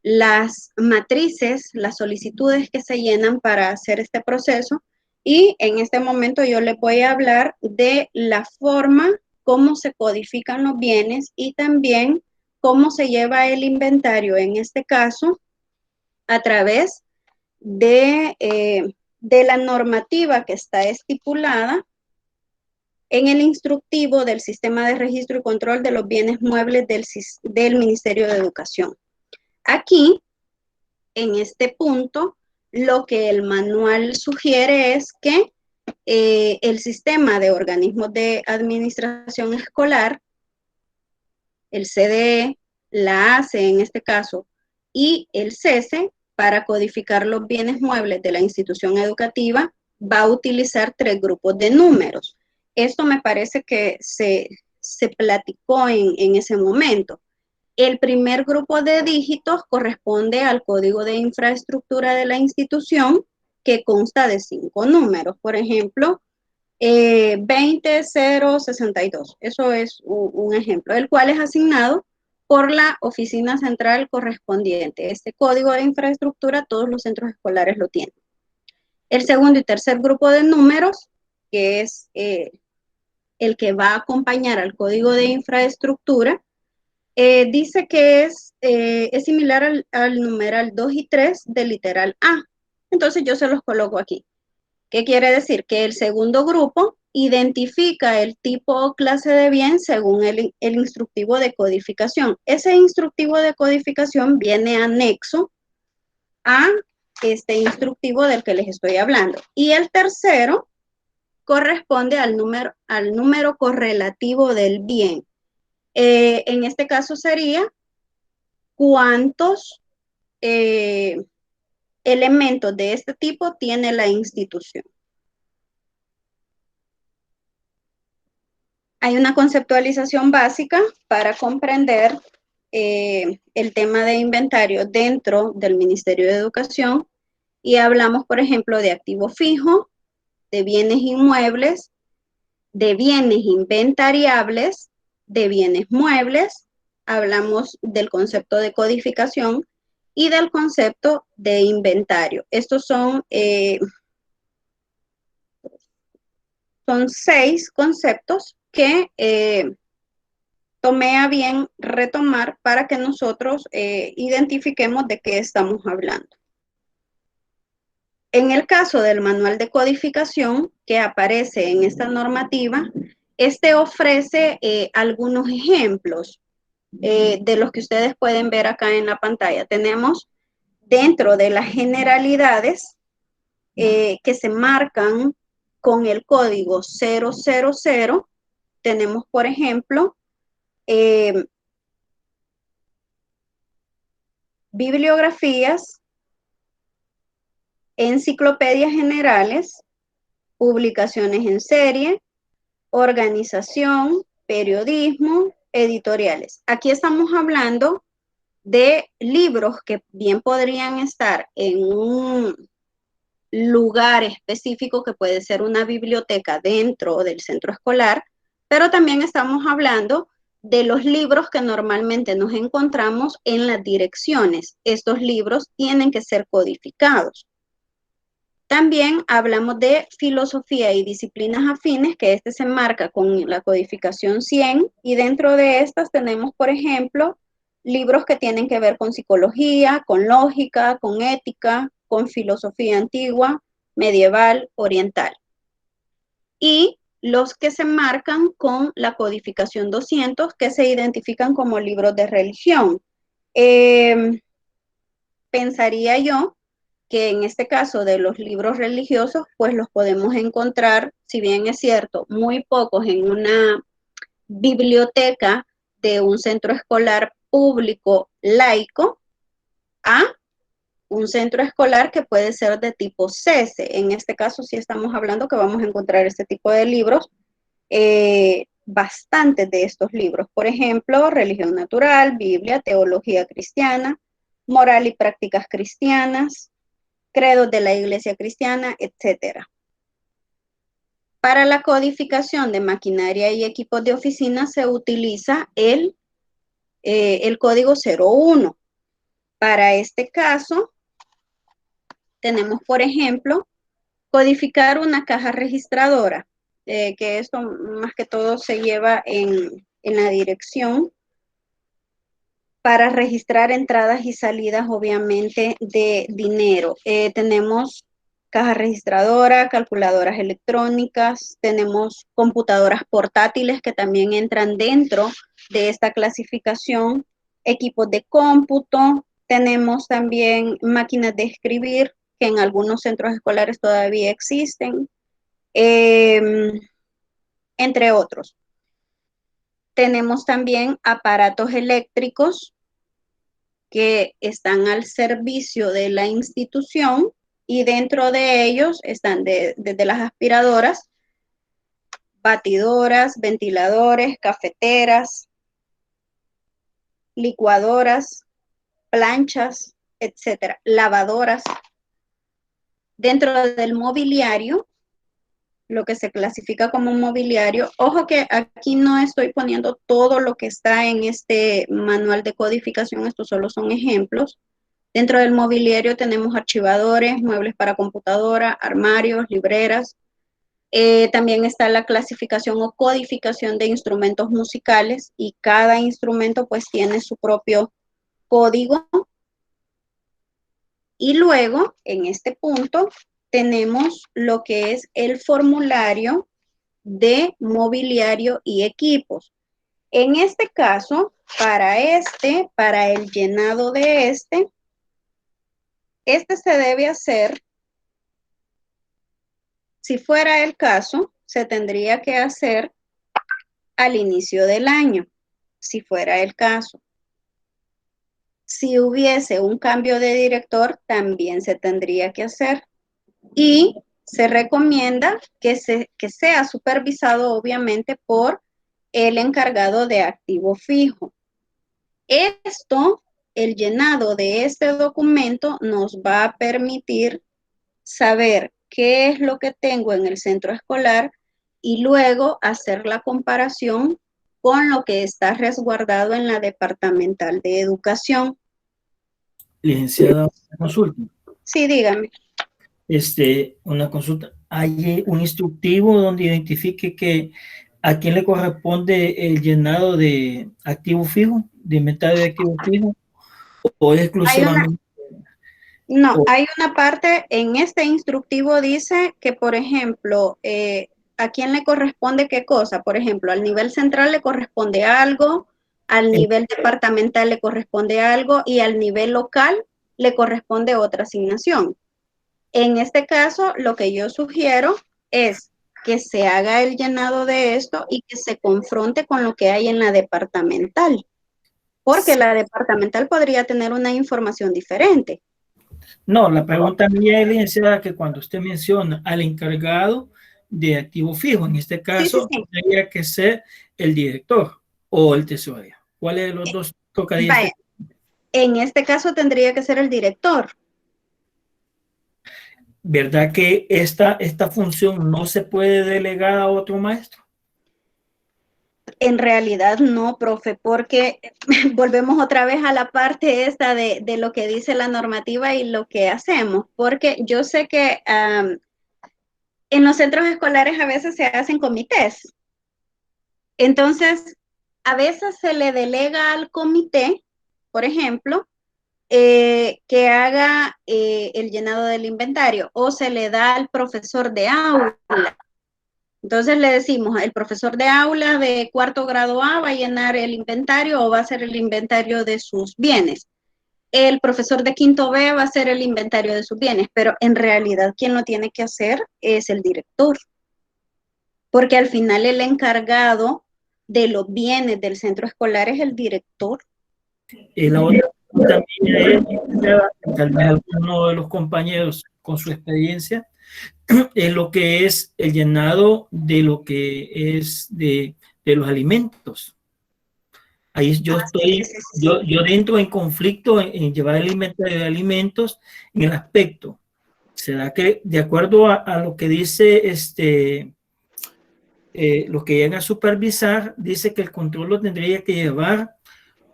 las matrices, las solicitudes que se llenan para hacer este proceso. Y en este momento yo les voy a hablar de la forma cómo se codifican los bienes y también cómo se lleva el inventario, en este caso, a través de la normativa que está estipulada en el instructivo del Sistema de Registro y Control de los Bienes Muebles del Ministerio de Educación. Aquí, en este punto, lo que el manual sugiere es que el sistema de organismos de administración escolar, el CDE, la ACE en este caso, y el CESE, para codificar los bienes muebles de la institución educativa, va a utilizar 3 grupos de números. Esto me parece que se platicó en ese momento. El primer grupo de dígitos corresponde al código de infraestructura de la institución, que consta de 5 números. Por ejemplo, 20062. Eso es un ejemplo, el cual es asignado por la oficina central correspondiente. Este código de infraestructura todos los centros escolares lo tienen. El segundo y tercer grupo de números, que es el que va a acompañar al código de infraestructura, dice que es similar al numeral 2 y 3 del literal A. Entonces yo se los coloco aquí. ¿Qué quiere decir? Que el segundo grupo identifica el tipo o clase de bien según el instructivo de codificación. Ese instructivo de codificación viene anexo a este instructivo del que les estoy hablando. Y el tercero corresponde al número correlativo del bien. En este caso sería cuántos elementos de este tipo tiene la institución. Hay una conceptualización básica para comprender el tema de inventario dentro del Ministerio de Educación y hablamos, por ejemplo, de activo fijo, de bienes inmuebles, de bienes inventariables, de bienes muebles, hablamos del concepto de codificación y del concepto de inventario. Estos son 6 conceptos que tomé a bien retomar para que nosotros identifiquemos de qué estamos hablando. En el caso del manual de codificación que aparece en esta normativa, este ofrece algunos ejemplos de los que ustedes pueden ver acá en la pantalla. Tenemos dentro de las generalidades que se marcan con el código 000, tenemos, por ejemplo, bibliografías, enciclopedias generales, publicaciones en serie, organización, periodismo, editoriales. Aquí estamos hablando de libros que bien podrían estar en un lugar específico que puede ser una biblioteca dentro del centro escolar, pero también estamos hablando de los libros que normalmente nos encontramos en las direcciones. Estos libros tienen que ser codificados. También hablamos de filosofía y disciplinas afines, que este se marca con la codificación 100, y dentro de estas tenemos, por ejemplo, libros que tienen que ver con psicología, con lógica, con ética, con filosofía antigua, medieval, oriental. Y los que se marcan con la codificación 200, que se identifican como libros de religión. Pensaría yo que en este caso de los libros religiosos, pues los podemos encontrar, si bien es cierto, muy pocos en una biblioteca de un centro escolar público laico, a un centro escolar que puede ser de tipo CESE. En este caso sí estamos hablando que vamos a encontrar este tipo de libros, bastantes de estos libros. Por ejemplo, religión natural, Biblia, teología cristiana, moral y prácticas cristianas, credos de la Iglesia cristiana, etc. Para la codificación de maquinaria y equipos de oficina se utiliza el código 01. Para este caso, tenemos, por ejemplo, codificar una caja registradora, que esto más que todo se lleva en la dirección para registrar entradas y salidas, obviamente, de dinero. Tenemos caja registradora, calculadoras electrónicas, tenemos computadoras portátiles que también entran dentro de esta clasificación, equipos de cómputo, tenemos también máquinas de escribir que en algunos centros escolares todavía existen, entre otros. Tenemos también aparatos eléctricos que están al servicio de la institución y dentro de ellos están desde las aspiradoras, batidoras, ventiladores, cafeteras, licuadoras, planchas, etcétera, lavadoras. Dentro del mobiliario lo que se clasifica como mobiliario. Ojo que aquí no estoy poniendo todo lo que está en este manual de codificación, estos solo son ejemplos. Dentro del mobiliario tenemos archivadores, muebles para computadora, armarios, libreras. También está la clasificación o codificación de instrumentos musicales y cada instrumento pues tiene su propio código. Y luego, en este punto, tenemos lo que es el formulario de mobiliario y equipos. En este caso, para el llenado de este se debe hacer, si fuera el caso, se tendría que hacer al inicio del año, si fuera el caso. Si hubiese un cambio de director, también se tendría que hacer. Y se recomienda que sea supervisado, obviamente, por el encargado de activo fijo. Esto, el llenado de este documento nos va a permitir saber qué es lo que tengo en el centro escolar y luego hacer la comparación con lo que está resguardado en la departamental de educación. Licenciada, una consulta. Sí, dígame. Una consulta. ¿Hay un instructivo donde identifique que a quién le corresponde el llenado de activo fijo, de inventario de activo fijo, o es exclusivamente? Hay una parte en este instructivo dice que, por ejemplo, ¿a quién le corresponde qué cosa? Por ejemplo, al nivel central le corresponde algo, al nivel departamental le corresponde algo y al nivel local le corresponde otra asignación. En este caso, lo que yo sugiero es que se haga el llenado de esto y que se confronte con lo que hay en la departamental, porque la departamental podría tener una información diferente. No, la pregunta mía es, licenciada, que cuando usted menciona al encargado de activo fijo, en este caso, sí. tendría que ser el director o el tesorero. ¿Cuál de los dos tocaría? En este caso tendría que ser el director. ¿Verdad que esta función no se puede delegar a otro maestro? En realidad no, profe, porque volvemos otra vez a la parte esta de lo que dice la normativa y lo que hacemos, porque yo sé que en los centros escolares a veces se hacen comités. Entonces, a veces se le delega al comité, por ejemplo, que haga el llenado del inventario o se le da al profesor de aula. Entonces le decimos, el profesor de aula de cuarto grado A va a llenar el inventario o va a hacer el inventario de sus bienes. El profesor de quinto B va a hacer el inventario de sus bienes, pero en realidad quien lo tiene que hacer es el director, porque al final el encargado de los bienes del centro escolar es el director. Y la otra también es, tal vez alguno de los compañeros con su experiencia, en lo que es el llenado de lo que es de los alimentos. Ahí yo estoy, yo entro en conflicto en llevar el inventario de alimentos en el aspecto. ¿Será que de acuerdo a lo que dice los que llegan a supervisar, dice que el control lo tendría que llevar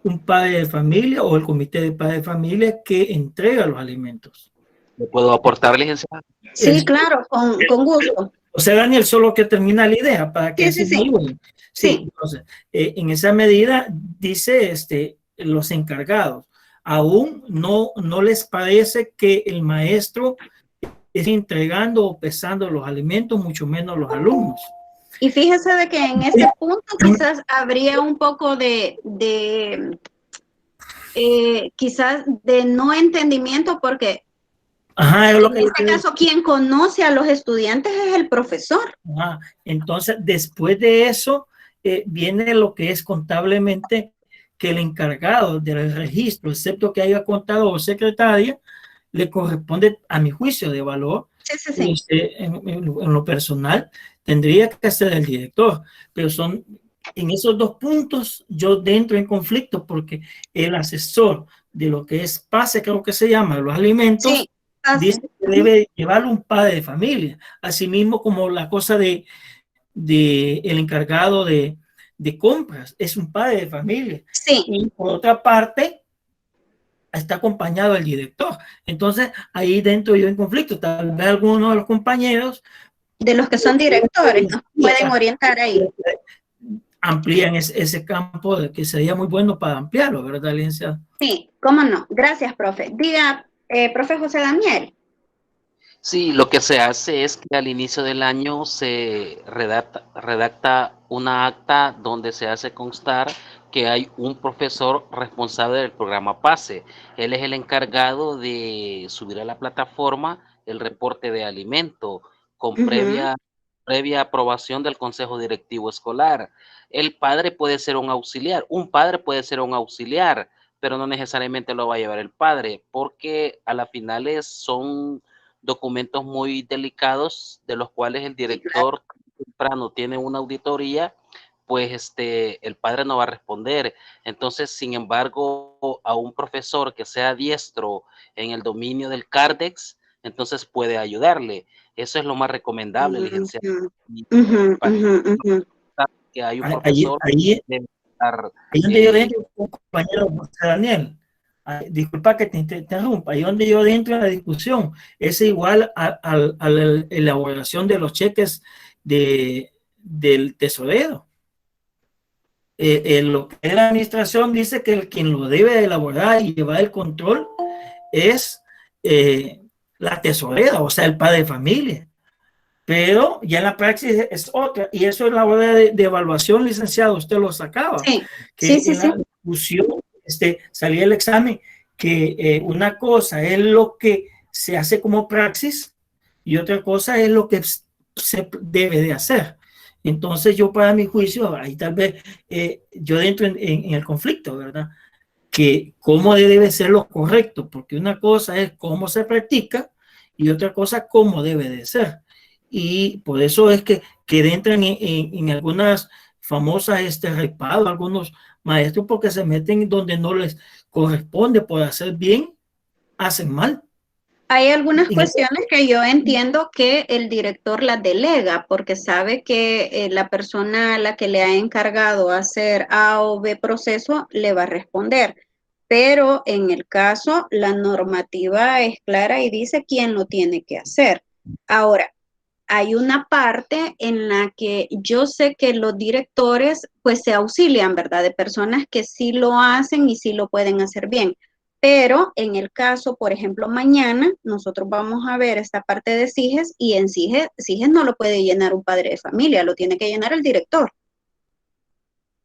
un padre de familia o el comité de padres de familia que entrega los alimentos? ¿Me puedo aportar, licenciada? Sí, claro, con gusto. O sea, Daniel, solo que termina la idea para que sí. Sí, entonces, en esa medida dice los encargados, aún no les parece que el maestro esté entregando o pesando los alimentos, mucho menos los alumnos. Y fíjese de que en ese punto quizás habría un poco quizás de no entendimiento porque en este caso quien conoce a los estudiantes es el profesor. Entonces, después de eso viene lo que es contablemente que el encargado del registro, excepto que haya contador o secretaria, le corresponde, a mi juicio de valor, en lo personal, tendría que ser el director, pero son en esos dos puntos yo entro en conflicto porque el asesor de lo que es PASE, creo que se llama, los alimentos, dice debe llevarlo un padre de familia, asimismo como la cosa de el encargado de compras, es un padre de familia. Sí. Y por otra parte, está acompañado el director. Entonces, ahí dentro yo en conflicto, tal vez algunos de los compañeros De los que son directores, nos pueden orientar ahí. Amplían ese campo que sería muy bueno para ampliarlo, ¿verdad, licenciado? Sí, cómo no. Gracias, profe. Diga, profe José Daniel. Sí, lo que se hace es que al inicio del año se redacta una acta donde se hace constar que hay un profesor responsable del programa PASE. Él es el encargado de subir a la plataforma el reporte de alimento con previa aprobación del Consejo Directivo Escolar. El padre puede ser un auxiliar, pero no necesariamente lo va a llevar el padre, porque a las finales son documentos muy delicados de los cuales el director temprano tiene una auditoría, pues el padre no va a responder. Entonces, sin embargo, a un profesor que sea diestro en el dominio del Cardex, entonces puede ayudarle. Eso es lo más recomendable, licenciado. Que hay un profesor ahí debe estar, donde yo dentro, compañero José Daniel, disculpa que te interrumpa, ahí donde yo dentro de la discusión, es igual a la elaboración de los cheques del tesorero. Lo que es la administración dice que quien lo debe elaborar y llevar el control es la tesorera, o sea, el padre de familia. Pero ya en la praxis es otra, y eso es la hora de evaluación, licenciado, usted lo sacaba, Sí, que sí. en la discusión salía el examen, que una cosa es lo que se hace como praxis y otra cosa es lo que se debe de hacer. Entonces yo para mi juicio, ahí tal vez yo entro en el conflicto, ¿verdad? Que cómo debe ser lo correcto, porque una cosa es cómo se practica y otra cosa cómo debe de ser. Y por eso es que entran en algunas famosas reparos, algunos maestros, porque se meten donde no les corresponde por hacer bien, hacen mal. Hay algunas cuestiones que yo entiendo que el director las delega porque sabe que la persona a la que le ha encargado hacer A o B proceso le va a responder. Pero en el caso, la normativa es clara y dice quién lo tiene que hacer. Ahora, hay una parte en la que yo sé que los directores pues se auxilian, ¿verdad? De personas que sí lo hacen y sí lo pueden hacer bien. Pero en el caso, por ejemplo, mañana nosotros vamos a ver esta parte de SIGES y en SIGES no lo puede llenar un padre de familia, lo tiene que llenar el director.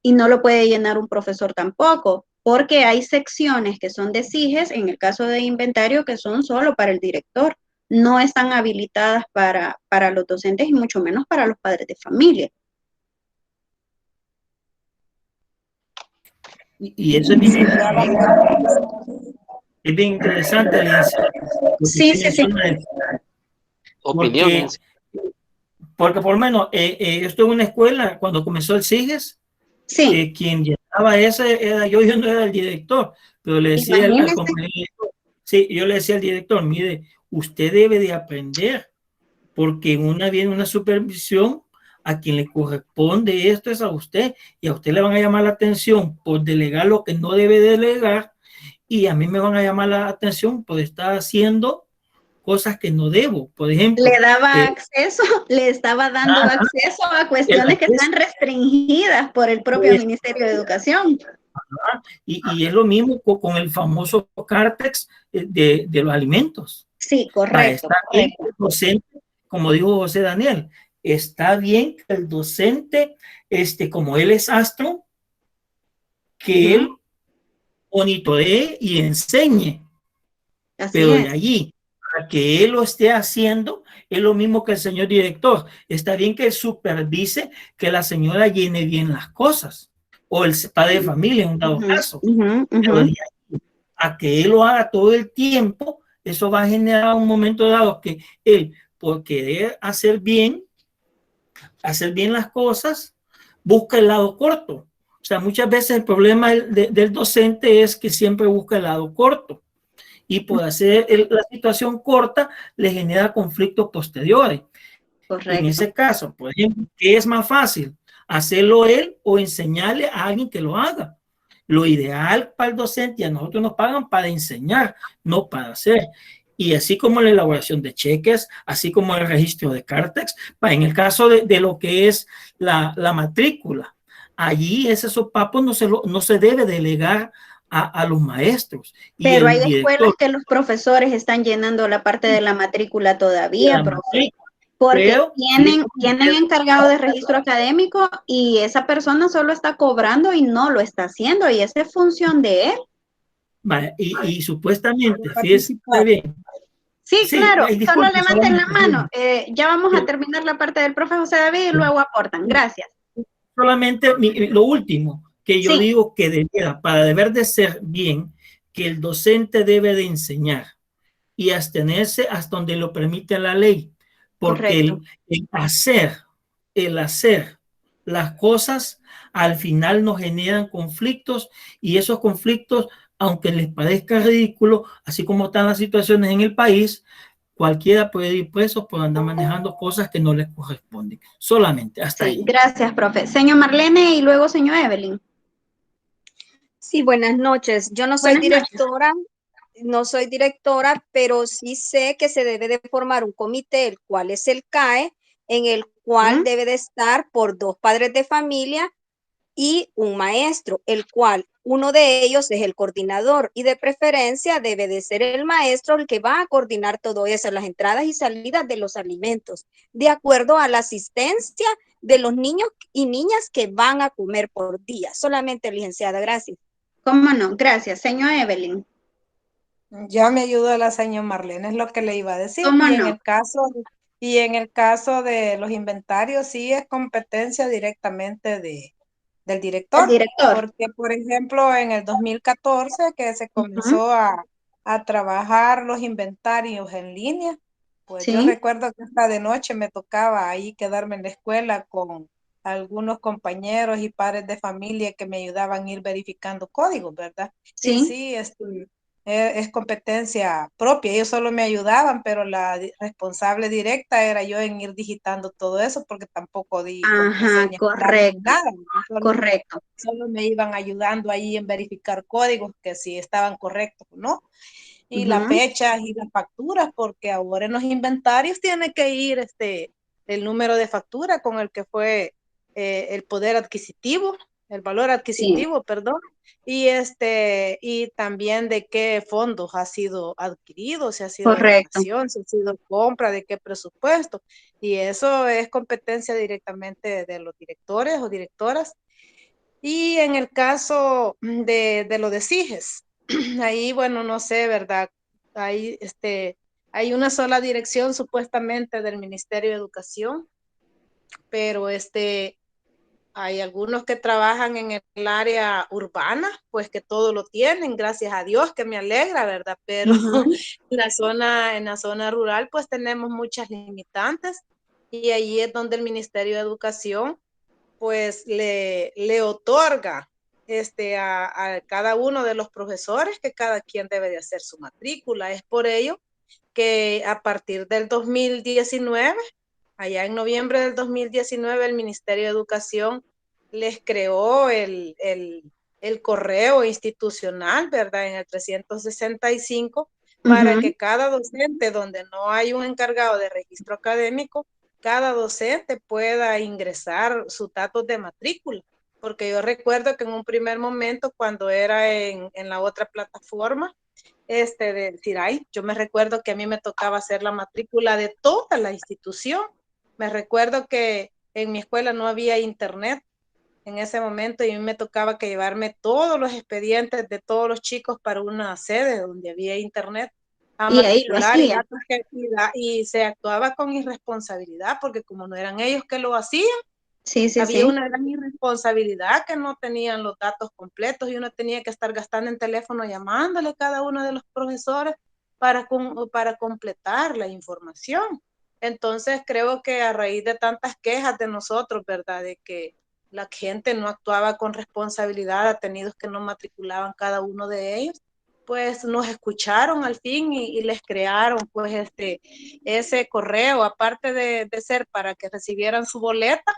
Y no lo puede llenar un profesor tampoco, porque hay secciones que son de SIGES, en el caso de inventario, que son solo para el director. No están habilitadas para los docentes y mucho menos para los padres de familia. Y eso es bien interesante, Sí. Opiniones. Porque por lo menos yo estuve en una escuela cuando comenzó el SIGES, Sí. Quien llenaba ese era yo no era el director, pero le decía al compañero, sí, yo le decía al director, mire, usted debe de aprender, porque viene una supervisión, a quien le corresponde esto es a usted, y a usted le van a llamar la atención por delegar lo que no debe delegar, y a mí me van a llamar la atención por estar haciendo cosas que no debo, por ejemplo. Le daba acceso, le estaba dando acceso a cuestiones que están restringidas por el propio Ministerio de Educación. Y es lo mismo con el famoso Cartex de los alimentos. Sí, correcto. El docente, como dijo José Daniel, está bien que el docente, como él es astro, que él monitoree y enseñe. Pero de allí a que él lo esté haciendo, es lo mismo que el señor director. Está bien que él supervise que la señora llene bien las cosas, o el padre de familia en un dado caso. Pero de ahí a que él lo haga todo el tiempo, eso va a generar un momento dado que él, por querer hacer bien las cosas, busca el lado corto. O sea, muchas veces el problema del docente es que siempre busca el lado corto. y por hacer la situación corta le genera conflictos posteriores. En Correcto. ese caso, por ejemplo, ¿qué es más fácil? ¿Hacerlo él o enseñarle a alguien que lo haga? Lo ideal para el docente, y a nosotros nos pagan para enseñar, no para hacer. Y así como la elaboración de cheques, así como el registro de Cartex, en el caso de lo que es la matrícula, allí ese sopapo no se debe delegar a los maestros. Y Pero hay el escuelas director que los profesores están llenando la parte de la matrícula de todavía, la profe, matrícula, porque pero tienen encargado de registro académico y esa persona solo está cobrando y no lo está haciendo y esa es función de él. y supuestamente, fíjese Participar. bien, Sí, sí, claro, solo disculpe, levanten la solamente mano. Ya vamos a eh, terminar la parte del profe José David y luego aportan. Gracias. solamente lo último que yo Sí, digo que debiera, para deber de ser bien, que el docente debe de enseñar y abstenerse hasta donde lo permite la ley, porque correcto. el hacer las cosas al final nos generan conflictos y esos conflictos, aunque les parezca ridículo, así como están las situaciones en el país, cualquiera puede ir preso por andar manejando cosas que no les corresponden. Solamente hasta Sí, ahí. gracias, profe. Señor Marlene y luego señor Evelyn. Sí, buenas noches. Yo no soy Buenas noches. directora, no soy directora, pero sí sé que se debe de formar un comité, el cual es el CAE, en el cual ¿Mm? debe de estar por 2 padres de familia y un maestro, el cual uno de ellos es el coordinador y de preferencia debe de ser el maestro el que va a coordinar todo eso, las entradas y salidas de los alimentos, de acuerdo a la asistencia de los niños y niñas que van a comer por día. Solamente, licenciada, gracias. ¿Cómo no? Gracias. Señor Evelyn. Ya me ayudó la señora Marlene, es lo que le iba a decir. ¿Cómo no? Y en el caso de los inventarios, sí es competencia directamente del El director, director. porque por ejemplo en el 2014 que se Ujú. comenzó a trabajar los inventarios en línea, pues yo Sí. recuerdo que hasta de noche me tocaba ahí quedarme en la escuela con algunos compañeros y padres de familia que me ayudaban a ir verificando códigos, ¿verdad? Y Sí. sí, es competencia propia, ellos solo me ayudaban, pero la responsable directa era yo en ir digitando todo eso, porque tampoco di Ajá, contraseña clave ni correcto, nada, correcto. solo me iban ayudando ahí en verificar códigos, que si estaban correctos o no, y las Ujú. fechas y las facturas, porque ahora en los inventarios tiene que ir el número de factura con el que fue el poder adquisitivo, el valor Sí, adquisitivo, perdón, y también de qué fondos ha sido adquirido, si ha sido correcto. donación, si ha sido compra, de qué presupuesto. Y eso es competencia directamente de los directores o directoras. Y en el caso de lo de CIGES, ahí, bueno, no sé, ¿verdad? Ahí, hay una sola dirección supuestamente del Ministerio de Educación, pero hay algunos que trabajan en el área urbana, pues que todo lo tienen, gracias a Dios, que me alegra, ¿verdad? Pero Ujú. en la zona rural, pues tenemos muchas limitantes y ahí es donde el Ministerio de Educación, pues le otorga a cada uno de los profesores que cada quien debe de hacer su matrícula. Es por ello que a partir del 2019, allá en noviembre del 2019, el Ministerio de Educación les creó el correo institucional, ¿verdad? En el 365, para Ujú. que cada docente, donde no hay un encargado de registro académico, cada docente pueda ingresar sus datos de matrícula. Porque yo recuerdo que en un primer momento, cuando era en la otra plataforma, de CIRAI, yo me recuerdo que a mí me tocaba hacer la matrícula de toda la institución. Me recuerdo que en mi escuela no había internet en ese momento y a mí me tocaba que llevarme todos los expedientes de todos los chicos para una sede donde había internet a Y ahí lo matricular hacía. y se actuaba con irresponsabilidad porque como no eran ellos que lo hacían, Sí, sí, había sí. una gran irresponsabilidad que no tenían los datos completos y uno tenía que estar gastando en teléfono llamándole a cada uno de los profesores para completar la información. Entonces creo que a raíz de tantas quejas de nosotros, ¿verdad? De que la gente no actuaba con responsabilidad, atenidos que no matriculaban cada uno de ellos, pues nos escucharon al fin y les crearon pues ese correo, aparte de ser para que recibieran su boleta,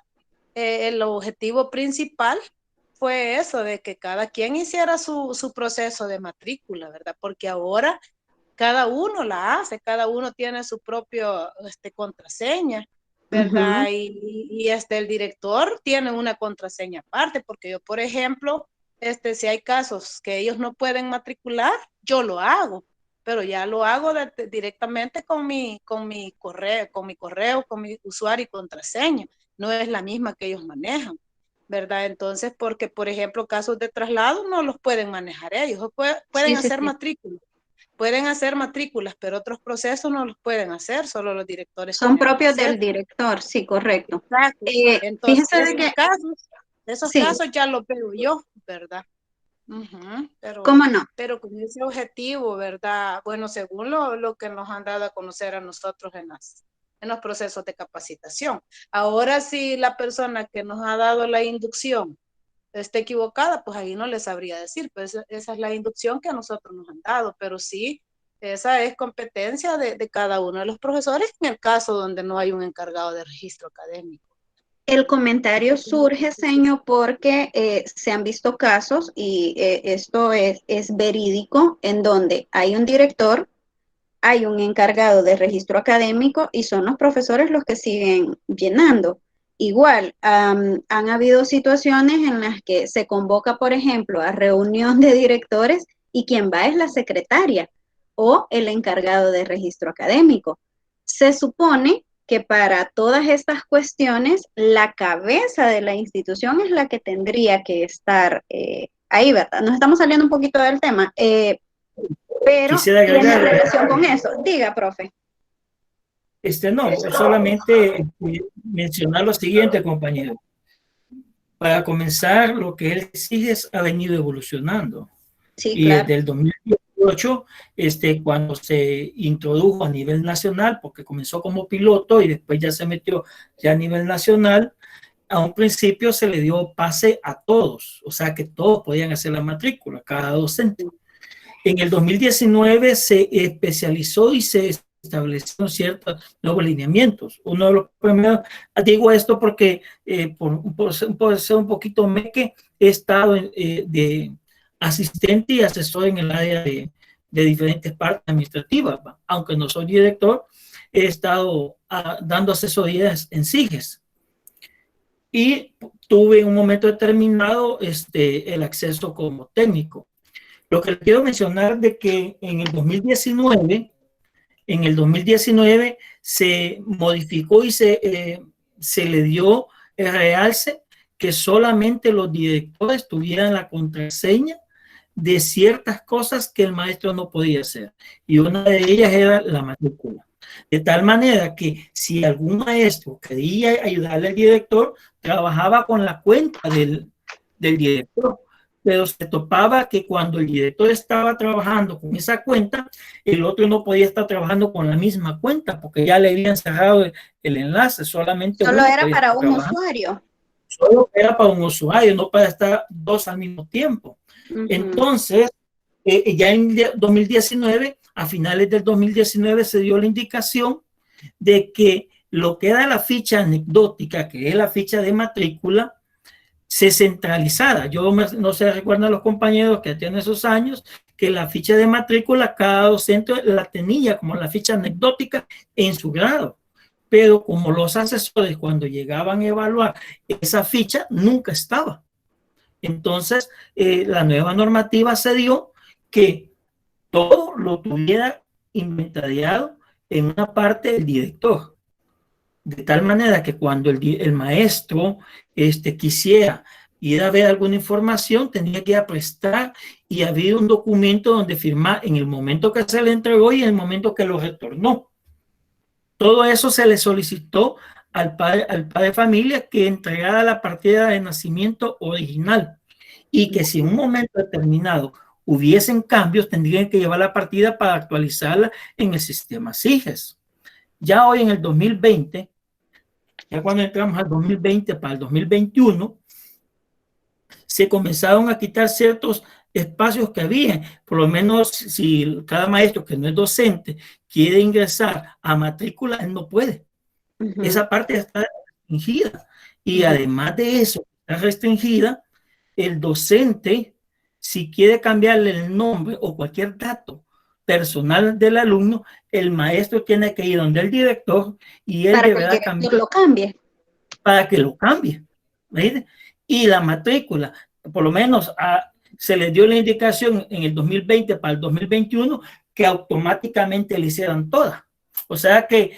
el objetivo principal fue eso, de que cada quien hiciera su proceso de matrícula, ¿verdad? Porque ahora cada uno la hace, cada uno tiene su propio contraseña, ¿verdad? Y el director tiene una contraseña aparte, porque yo, por ejemplo, si hay casos que ellos no pueden matricular, yo lo hago, pero ya lo hago directamente con mi correo, con mi usuario y contraseña. No es la misma que ellos manejan, ¿verdad? Entonces, porque, por ejemplo, casos de traslado no los pueden manejar ellos, pueden hacer matrículas. Pueden hacer matrículas, pero otros procesos no los pueden hacer, solo los directores. Son propios del director, sí, correcto. Exacto. Entonces, fíjese de que esos casos ya los veo yo, ¿verdad? ¿Cómo no? Pero con ese objetivo, ¿verdad? Bueno, según lo que nos han dado a conocer a nosotros en los procesos de capacitación. Ahora, si la persona que nos ha dado la inducción está equivocada, pues ahí no les sabría decir, pues esa es la inducción que a nosotros nos han dado, pero sí, esa es competencia de cada uno de los profesores en el caso donde no hay un encargado de registro académico. El comentario surge, señor, porque se han visto casos, y esto es verídico, en donde hay un director, hay un encargado de registro académico y son los profesores los que siguen llenando. Igual, han habido situaciones en las que se convoca, por ejemplo, a reunión de directores y quien va es la secretaria o el encargado de registro académico. Se supone que para todas estas cuestiones, la cabeza de la institución es la que tendría que estar ahí, ¿verdad? Nos estamos saliendo un poquito del tema, pero tiene relación con eso. Diga, profe. No, solamente mencionar lo siguiente, compañero. Para comenzar, lo que él SIGES ha venido evolucionando. Sí, y claro. desde el 2018, cuando se introdujo a nivel nacional, porque comenzó como piloto y después ya se metió ya a nivel nacional, a un principio se le dio pase a todos, o sea que todos podían hacer la matrícula, cada docente. En el 2019 se especializó y se establecieron ciertos nuevos lineamientos. Uno de los primeros, digo esto porque por ser un poquito meque, he estado de asistente y asesor en el área de diferentes partes administrativas. Aunque no soy director, he estado dando asesorías en SIGES. Y tuve en un momento determinado el acceso como técnico. Lo que quiero mencionar de que en el 2019 se modificó y se le dio el realce que solamente los directores tuvieran la contraseña de ciertas cosas que el maestro no podía hacer. Y una de ellas era la matrícula. De tal manera que si algún maestro quería ayudarle al director, trabajaba con la cuenta del director. Pero se topaba que cuando el director estaba trabajando con esa cuenta, el otro no podía estar trabajando con la misma cuenta porque ya le habían cerrado el enlace. Solamente solo era para un usuario. Solo era para un usuario, no para estar dos al mismo tiempo. Entonces, ya en 2019, a finales del 2019, se dio la indicación de que lo que era la ficha anecdótica, que es la ficha de matrícula, se centralizara. Yo no sé, recuerdan los compañeros que tienen esos años, que la ficha de matrícula cada docente la tenía como la ficha anecdótica en su grado. Pero como los asesores cuando llegaban a evaluar esa ficha, nunca estaba. Entonces, la nueva normativa se dio que todo lo tuviera inventariado en una parte del director. De tal manera que cuando el maestro quisiera ir a ver alguna información, tenía que ir a prestar y había un documento donde firmar en el momento que se le entregó y en el momento que lo retornó. Todo eso se le solicitó al padre de familia que entregara la partida de nacimiento original y que si en un momento determinado hubiesen cambios, tendrían que llevar la partida para actualizarla en el sistema SIGES. Ya hoy en el 2020, ya cuando entramos al 2020 para el 2021, se comenzaron a quitar ciertos espacios que había. Por lo menos si cada maestro que no es docente quiere ingresar a matrícula, él no puede. Esa parte está restringida. Y además de eso, está restringida, el docente, si quiere cambiarle el nombre o cualquier dato personal del alumno, el maestro tiene que ir donde el director y él deberá cambiar. Lo cambie. Para que lo cambie. ¿Ves? Y la matrícula, por lo menos se le dio la indicación en el 2020 para el 2021 que automáticamente le hicieran todas. O sea que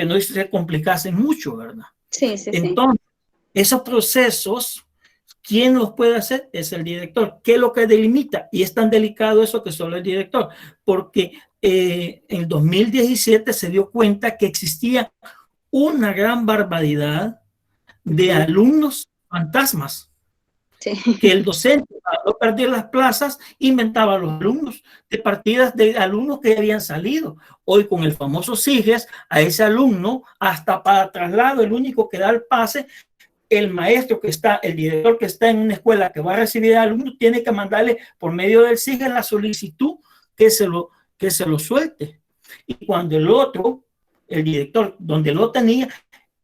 no se complicasen mucho, ¿verdad? Sí, sí, entonces, esos procesos, ¿quién los puede hacer? Es el director. ¿Qué es lo que delimita? Y es tan delicado eso que solo el director, porque en el 2017 se dio cuenta que existía una gran barbaridad de alumnos fantasmas. Sí. Que el docente, para no perder las plazas, inventaba a los alumnos de partidas de alumnos que habían salido. Hoy con el famoso SIGES, a ese alumno, hasta para traslado, el único que da el pase, el maestro que está, el director que está en una escuela que va a recibir al alumno, tiene que mandarle por medio del SIGES la solicitud que se lo suelte. Y cuando el otro, el director, donde lo tenía,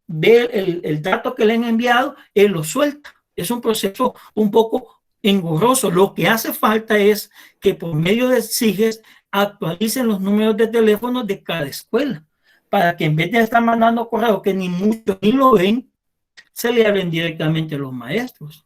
ve el dato que le han enviado, él lo suelta. Es un proceso un poco engorroso. Lo que hace falta es que por medio de SIGES actualicen los números de teléfono de cada escuela, para que en vez de estar mandando correos que ni muchos ni lo ven, se le hablen directamente a los maestros.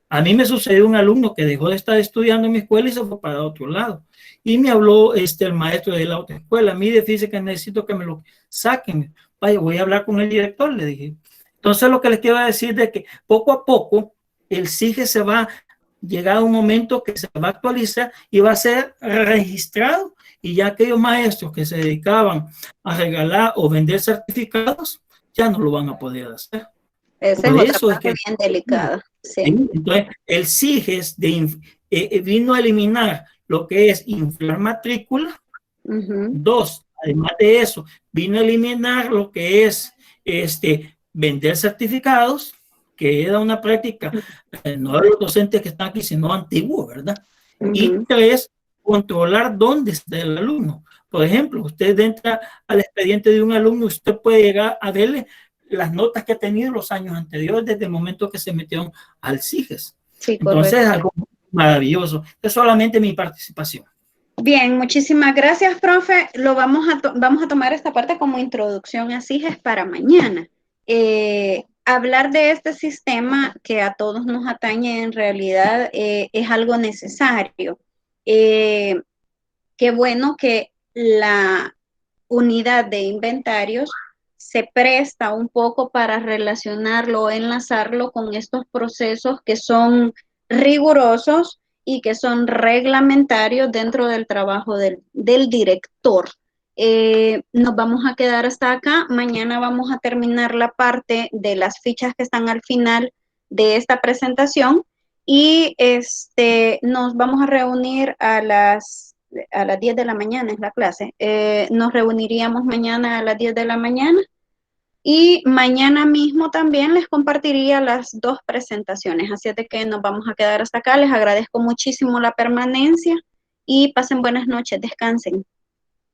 A mí me sucedió un alumno que dejó de estar estudiando en mi escuela y se fue para otro lado. Y me habló el maestro de la otra escuela. Mire, dice que necesito que me lo saquen. Vaya, voy a hablar con el director, le dije. Entonces, lo que les quiero decir es que poco a poco el SIGES se va a llegar a un momento que se va a actualizar y va a ser registrado. Y ya aquellos maestros que se dedicaban a regalar o vender certificados ya no lo van a poder hacer. Esa es otra parte bien delicada. Sí. Entonces, el SIGES vino a eliminar lo que es inflar matrícula. Dos, además de eso, vino a eliminar lo que es vender certificados, que era una práctica no de los docentes que están aquí, sino antiguo, ¿verdad? Y tres, controlar dónde está el alumno. Por ejemplo, usted entra al expediente de un alumno, usted puede llegar a verle las notas que ha tenido los años anteriores desde el momento que se metieron al SIGES. Sí, entonces es algo maravilloso. Es solamente mi participación. Bien, muchísimas gracias, profe. Vamos a tomar esta parte como introducción a SIGES para mañana. Hablar de este sistema que a todos nos atañe en realidad es algo necesario. Qué bueno que la unidad de inventarios se presta un poco para relacionarlo o enlazarlo con estos procesos que son rigurosos y que son reglamentarios dentro del trabajo del director. Nos vamos a quedar hasta acá. Mañana vamos a terminar la parte de las fichas que están al final de esta presentación y nos vamos a reunir a las 10 de la mañana, es la clase. Nos reuniríamos mañana a las 10 de la mañana. Y mañana mismo también les compartiría las dos presentaciones, así es de que nos vamos a quedar hasta acá. Les agradezco muchísimo la permanencia y pasen buenas noches, descansen.